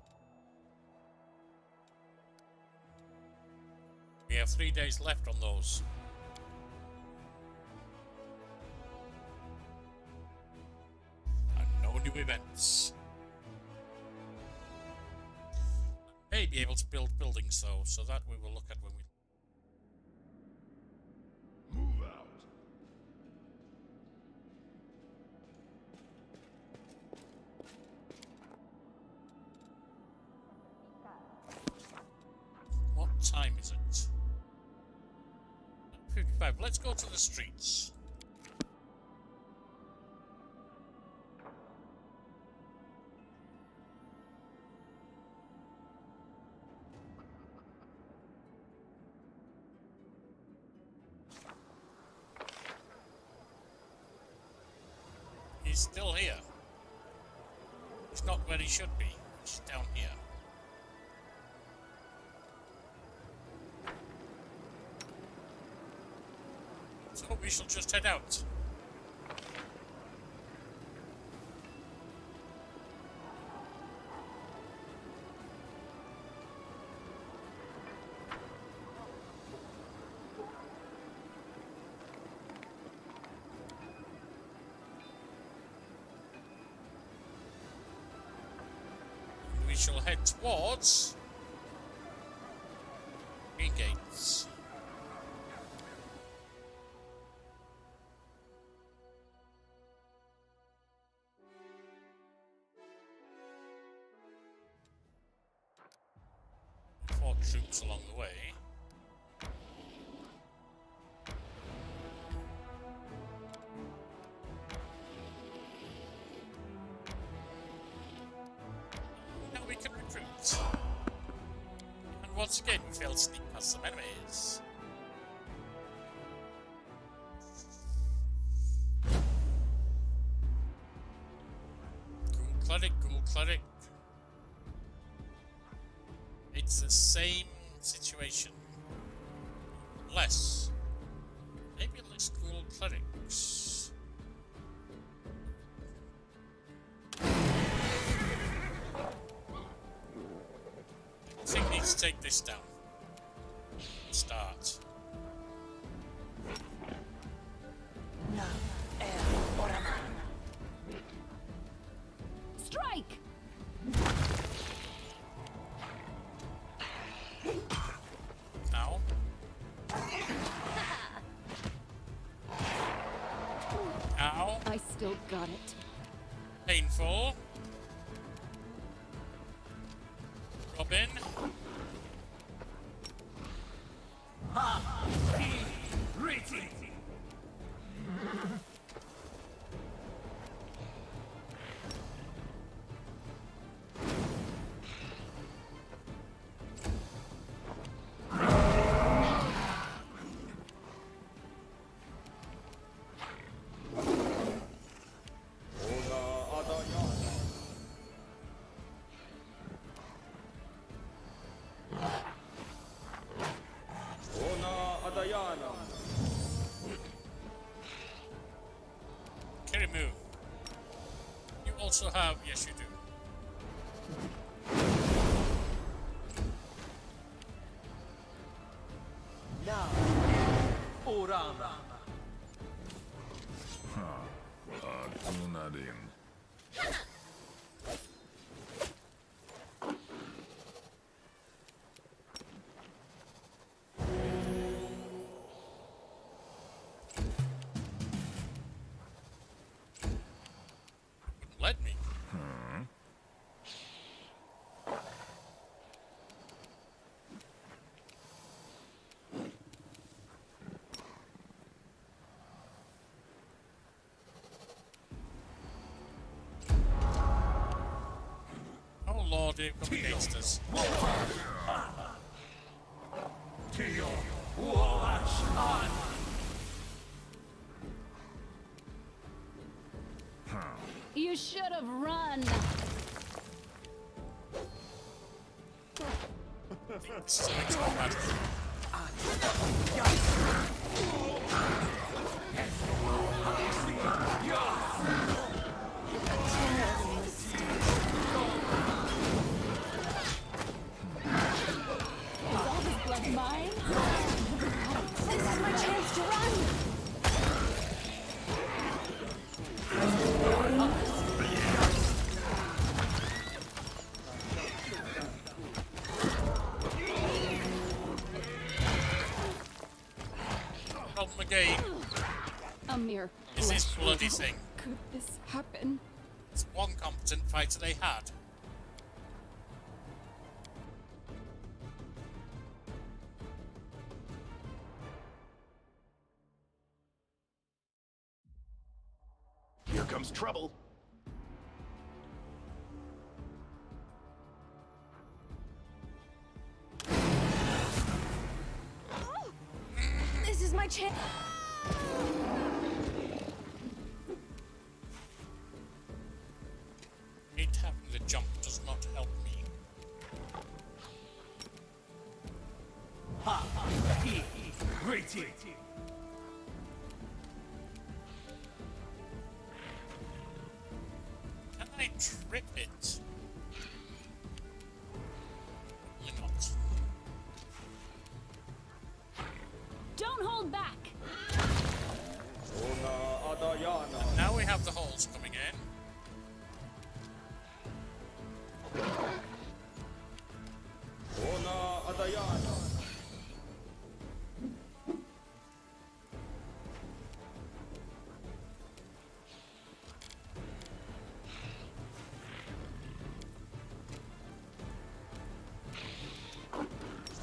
We have 3 days left on those. New events. May be able to build buildings though, so that we will look at when we Move out. What time is it? 55. Let's go to the streets. He's still here. He's not where he should be. He's down here. So we shall just head out. We shall head towards Green Gates. Fought troops along the way. And once again, we failed to sneak past some enemies. Ghoul Cleric. It's the same situation. Less. Maybe less Ghoul Clerics. I think we need to take this down. Start. Strike! Ow. Ow. I still got it. Painful. Robin. also have... Yes, you do. Now, Orama. Adrenaline. Let me. Oh Lord, they've come against us. You should have run. This is an combat. Is all this blood mine? This is my chance to run! Problem again. A mere Is this flesh bloody wound. thing? Could this happen? It's one competent fighter they had. Here comes trouble. This is my chance. It having the jump does not help me. Ha! He! Great! Can I trip it? Probably not. Don't hold back. Ona Adayana. Now we have the holes coming in. Ona Adayana.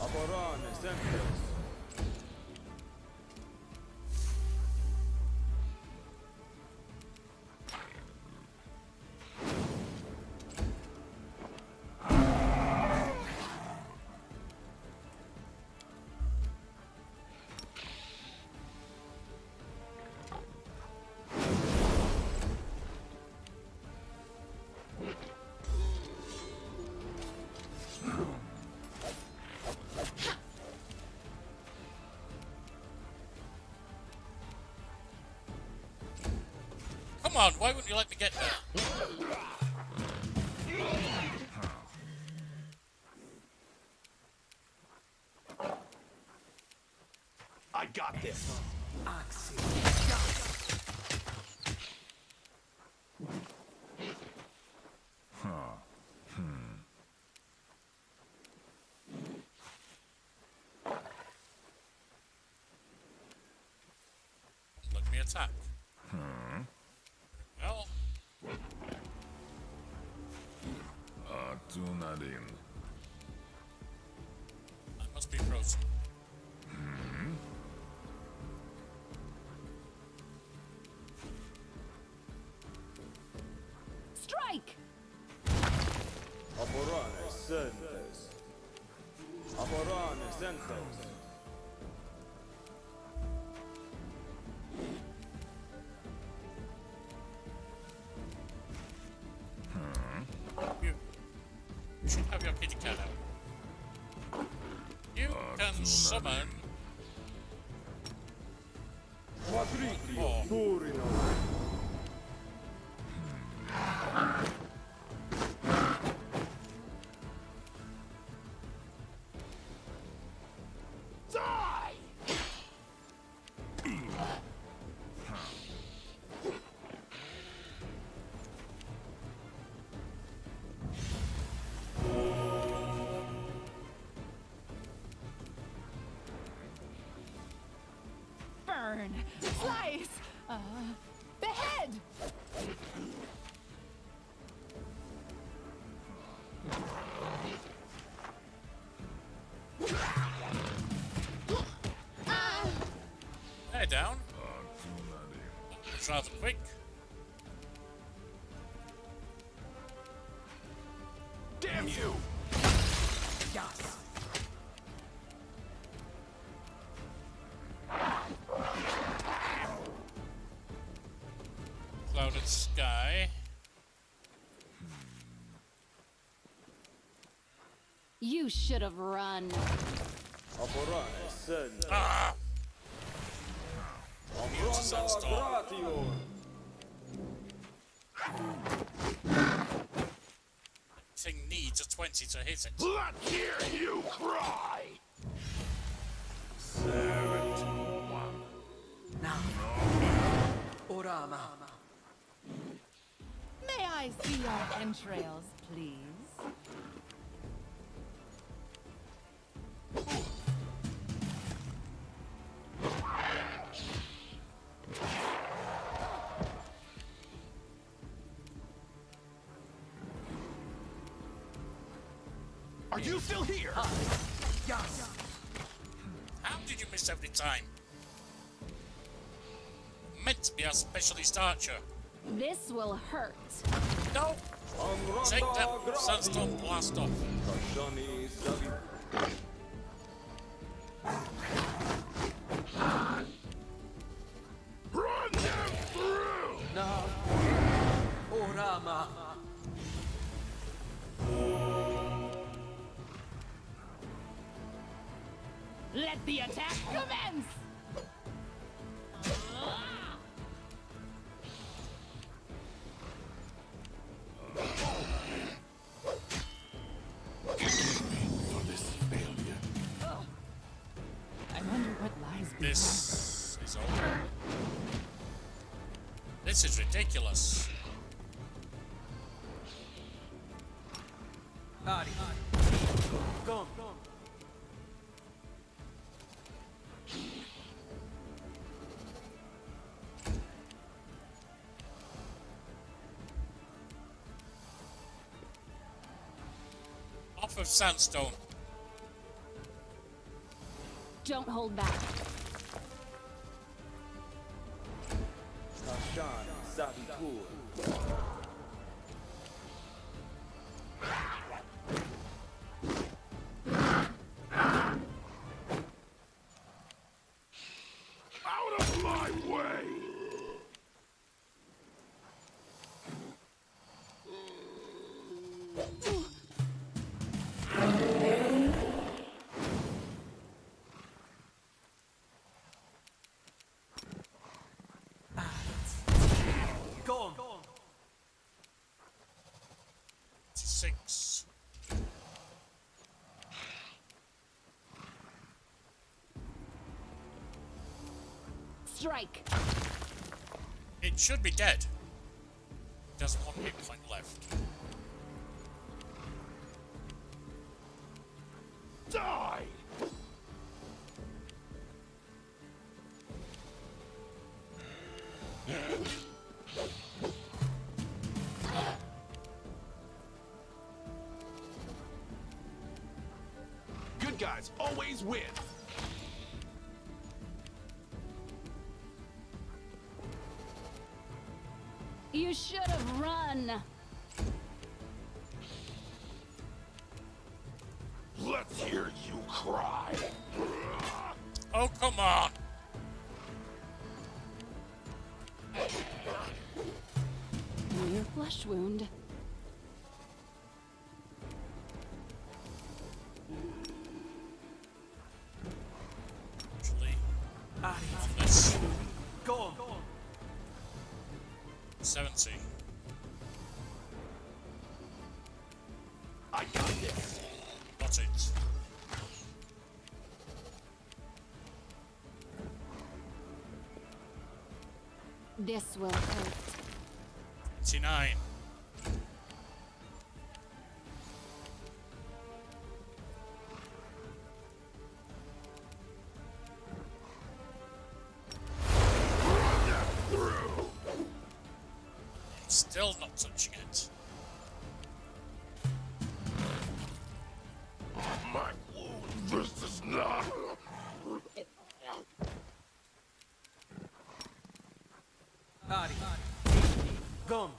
Aborane Sentes. Come on, why wouldn't you let me get there? I got this. Let me attack. Well, Adrenaline. I must be frozen. Strike! Aborane Sentes. Aborane Sentes. You should have your kitty cat out. You can summon Matriclio Oh. Turino. Burn! Slice! Behead! They're down. It's rather quick. Damn you! Yes. Clouded sky. You should have run. Aporane sentos. Ah! Afronda Sandstorm. gratio. Thing needs a 20 to hit it. Let's hear you cry! Now. Orama. May I see your entrails, please? Are you still here? Yes. How did you miss every time? Meant to be a specialist archer. This will hurt. No! Take Anranda that gratio. sandstorm blast off. Kashani savi. Run them through! Now. Orama. Let the attack commence! For this failure. I wonder what lies beyond. This is over. This is ridiculous. Ari. Come. Off of sandstone. Don't hold back. Kashani savi tur. Out of my way! Come. 6. Strike. It should be dead. Just one hit point left. Die! Good guys always win. You should have run. Let's hear you cry. Oh, come on! Your flesh wound. Actually, Ari. this Come. 70. I got this. Got it. This will hurt. 29. Still not touching it. My wound, this is not. Ari. Gum.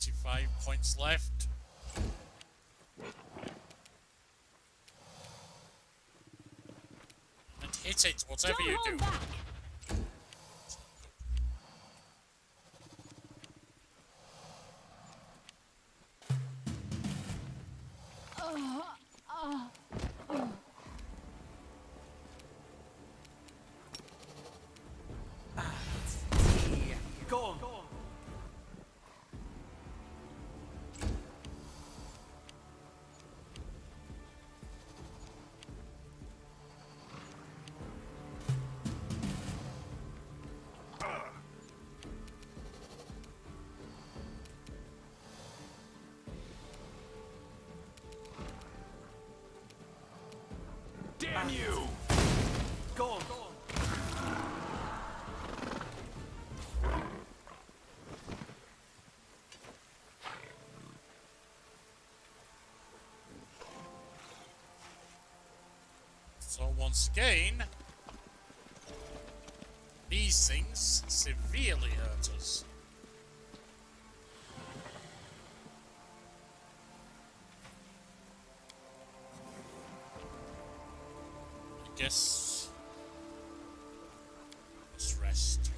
25 points left. And hit it, whatever Don't you hold do. back. Gum. Damn you! Gum. So once again, these things severely hurt us. I guess let's rest.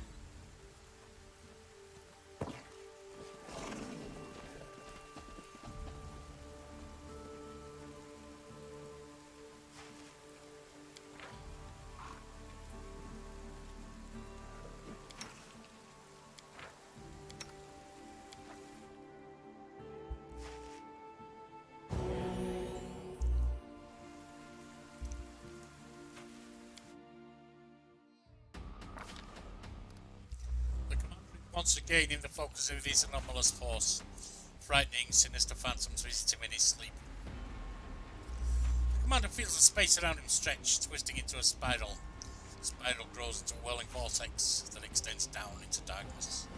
Once again in the focus of his anomalous force, frightening, sinister phantoms visit him in his sleep. The commander feels the space around him stretch, twisting into a spiral. The spiral grows into a whirling vortex that extends down into darkness,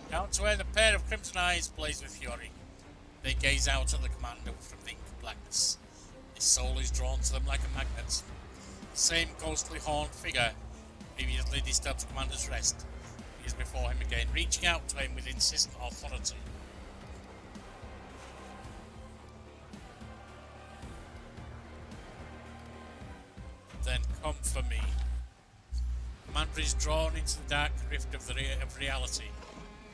down to where the pair of crimson eyes blaze with fury. They gaze out at the commander from the ink blackness. His soul is drawn to them like a magnet. The same ghostly horned figure previously disturbed the commander's rest is before him again, reaching out to him with insistent authority. Then come for me. Commander is drawn into the dark rift of reality.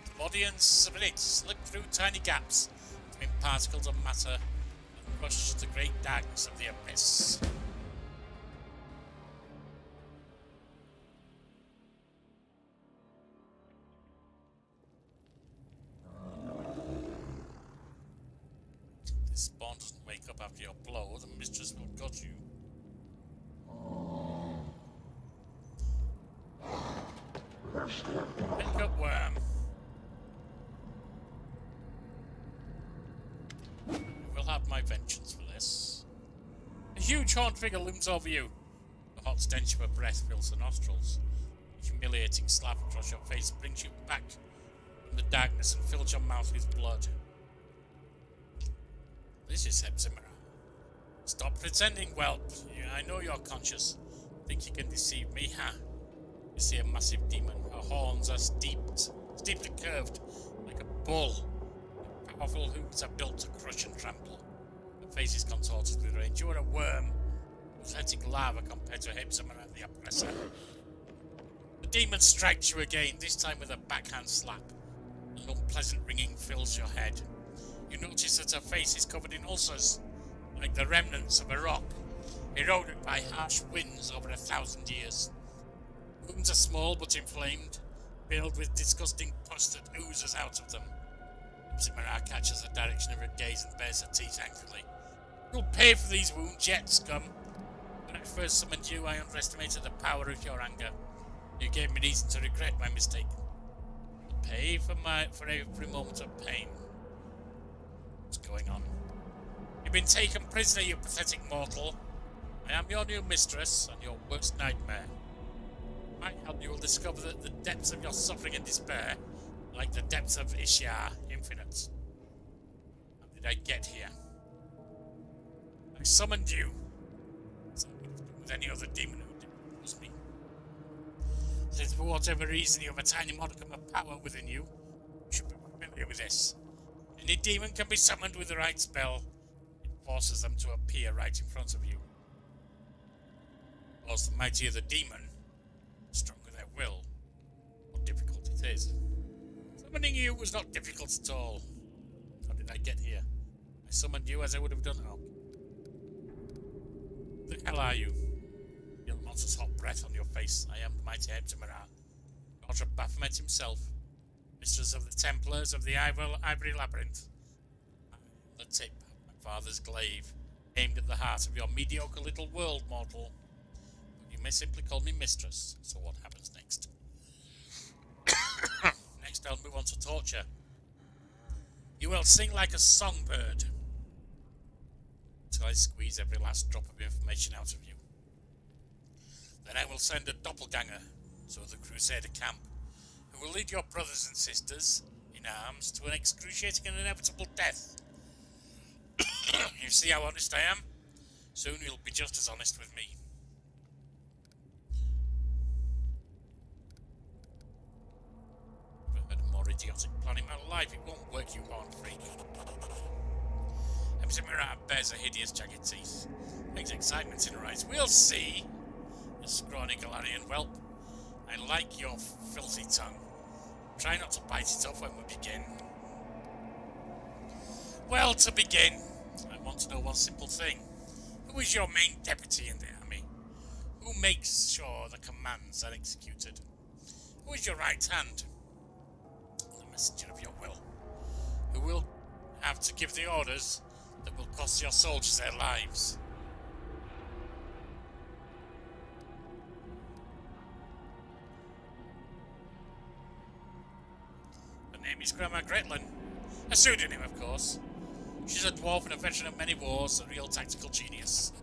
The body and spirit slip through tiny gaps between particles of matter and rush the great darkness of the abyss. This spawn doesn't wake up after your blow, the mistress will gut you. Pick up worm. I will have my vengeance for this. A huge horned figure looms over you. The hot stench of her breath fills the nostrils. A humiliating slap across your face brings you back from the darkness and fills your mouth with blood. This is Hepzimera. Stop pretending, whelp. I know you're conscious. Think you can deceive me, huh? You see a massive demon. Her horns are steeped and curved, like a bull. Her powerful hooves are built to crush and trample. Her face is contorted with rage. You are a worm, pathetic lava compared to Hepzimera, the oppressor. The demon strikes you again, this time with a backhand slap. An unpleasant ringing fills your head. You notice that her face is covered in ulcers, like the remnants of a rock, eroded by harsh winds over 1,000 years. Wounds are small but inflamed, filled with disgusting pus that oozes out of them. Hepzimera catches the direction of her gaze and bares her teeth angrily. You'll pay for these wounds yet, scum. When I first summoned you, I underestimated the power of your anger. You gave me reason to regret my mistake. Pay for every moment of pain. What's going on? You've been taken prisoner, you pathetic mortal. I am your new mistress and your worst nightmare. I hope you will discover that the depths of your suffering and despair, like the depths of Ishar, infinite. How did I get here? I summoned you, as I would have done with any other demon who didn't use me. Since for whatever reason you have a tiny modicum of power within you, you should be familiar with this. Any demon can be summoned with the right spell. It forces them to appear right in front of you. Of course, the mightier the demon, the stronger their will. How difficult it is. Summoning you was not difficult at all. How did I get here? I summoned you as I would have done. Oh. Who the hell are you? Feel the monster's hot breath on your face. I am the mighty Hebzimera, daughter of Baphomet himself, mistress of the Templars of the Ivory Labyrinth. I am the tip of my father's glaive, aimed at the heart of your mediocre little world, mortal. But you may simply call me mistress. So what happens next? Next I'll move on to torture. You will sing like a songbird until I squeeze every last drop of information out of you. Then I will send a doppelganger to the Crusader camp, who will lead your brothers and sisters in arms to an excruciating and inevitable death. You see how honest I am? Soon you'll be just as honest with me. Never heard a more idiotic plan in my life. It won't work, you born freak. Hebzimera bears a hideous jagged teeth. Makes excitement in her eyes. We'll see. You scrawny Galarian whelp. I like your filthy tongue. Try not to bite it off when we begin. Well, to begin, I want to know one simple thing. Who is your main deputy in the army? Who makes sure the commands are executed? Who is your right hand? The messenger of your will. Who will have to give the orders that will cost your soldiers their lives? Her name is Grandma Gretlin. A pseudonym, of course. She's a dwarf and a veteran of many wars, a real tactical genius.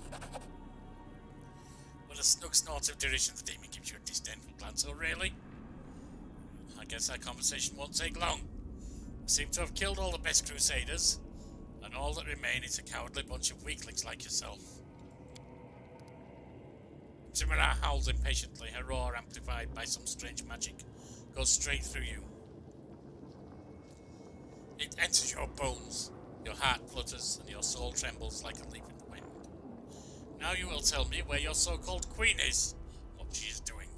With a snug snort of derision, the demon gives you a disdainful glance. Oh, really? I guess our conversation won't take long. We seem to have killed all the best crusaders, and all that remain is a cowardly bunch of weaklings like yourself. Zimmerah howls impatiently, her roar amplified by some strange magic, goes straight through you. It enters your bones. Your heart flutters and your soul trembles like a leaf in the wind. Now you will tell me where your so-called queen is, what she is doing.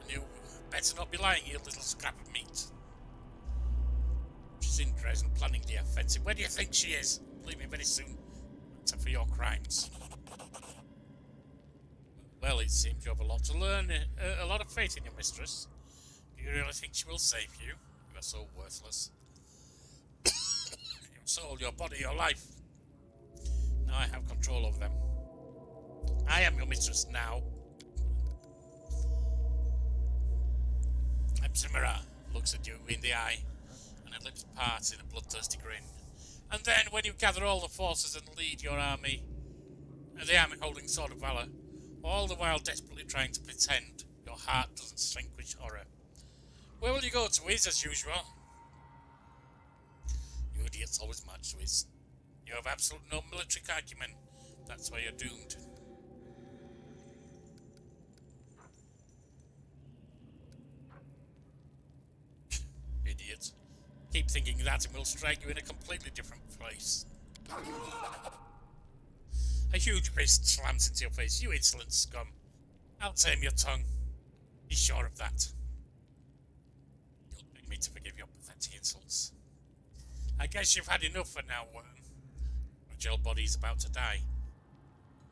And you better not be lying, you little scrap of meat. She's in Dresden planning the offensive. Where do you think she is? Believe me, very soon, answer for your crimes. Well, it seems you have a lot to learn, a lot of faith in your mistress. Do you really think she will save you? You are so worthless. Your soul, your body, your life. Now I have control over them. I am your mistress now. Hebzimera looks at you in the eye, and her lips part in a bloodthirsty grin. And then, when you gather all the forces and lead your army, the army holding sword of valor, all the while desperately trying to pretend, your heart doesn't shrink with horror. Where will you go, to Wiz, as usual? You idiots always march to Wiz. You have absolutely no military acumen. That's why you're doomed. Idiot. Keep thinking that and we'll strike you in a completely different place. A huge fist slams into your face. You insolent scum. I'll tame your tongue. Be sure of that. You'll beg me to forgive your pathetic insults. I guess you've had enough for now, worm. Your body's about to die.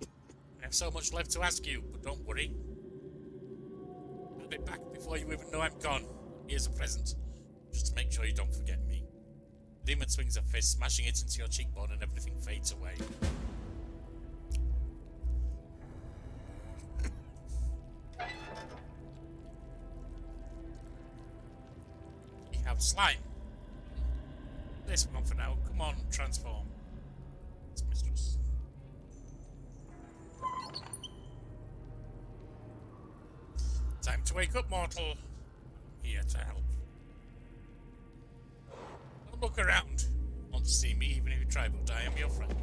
I have so much left to ask you, but don't worry. I'll be back before you even know I'm gone. Here's a present, just to make sure you don't forget me. The demon swings a fist, smashing it into your cheekbone, and everything fades away. have slime. This one for now. Come on, transform. It's mistress. Time to wake up, mortal. I'm here to help. Don't look around. Want to see me, even if you try, but I am your friend.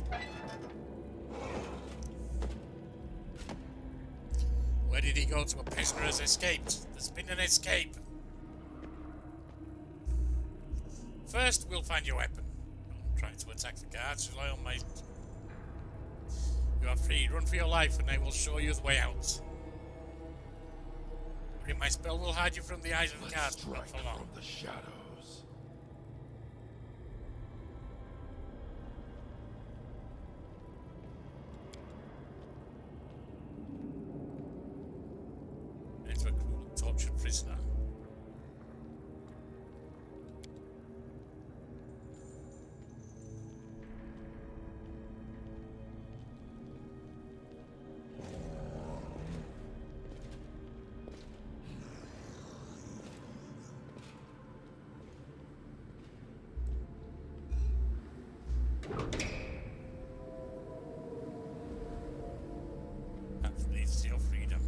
Where did he go? To a prisoner has escaped. There's been an escape. First, we'll find your weapon. Don't try to attack the guards. Rely on my... You are free. Run for your life, and I will show you the way out. My spell will hide you from the eyes of the guards, not for long. From the shadows. Into a cruel and tortured prisoner. That leads to your freedom.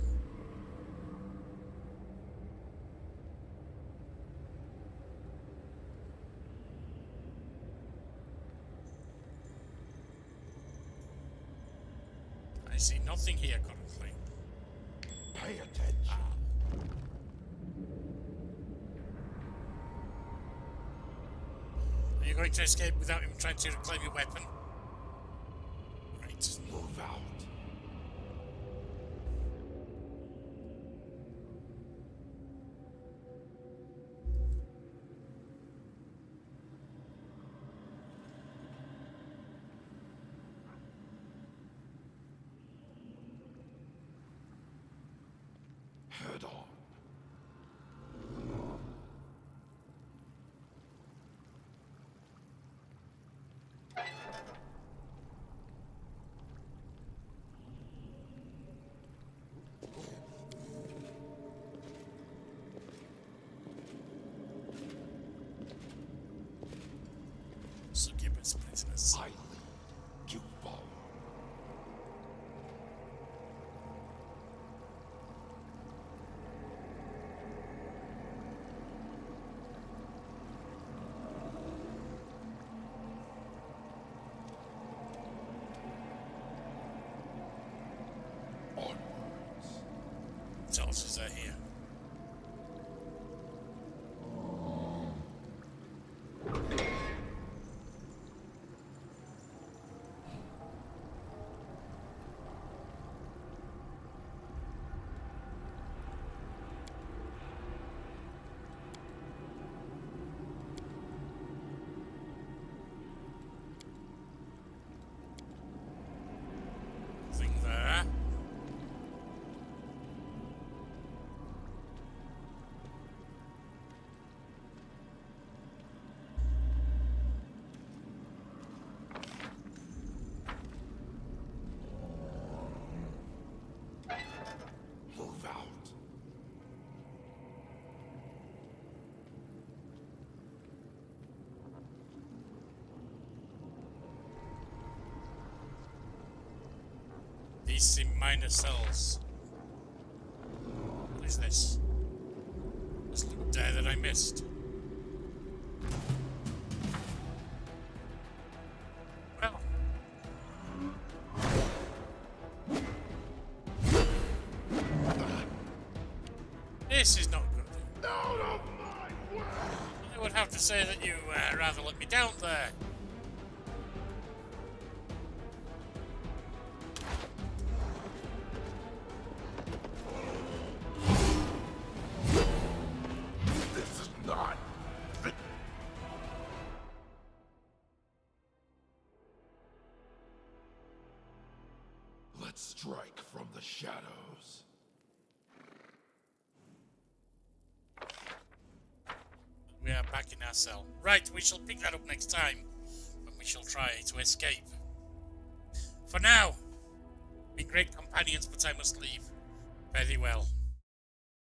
I see nothing here currently. Pay attention. Are you going to escape without him trying to reclaim your weapon? Right. Move out. Head on. Succubus prisoners. I lead. You follow. Onwards. What else is there here? Nothing there. Move out. These seem minor cells. What is this? This looked there that I missed. Well. This is not good. Out of my way! I would have to say that you rather let me down there. This is not. Let's strike from the shadows. We are back in our cell. Right, we shall pick that up next time, when we shall try to escape. For now, be great companions, but I must leave. Fare thee well.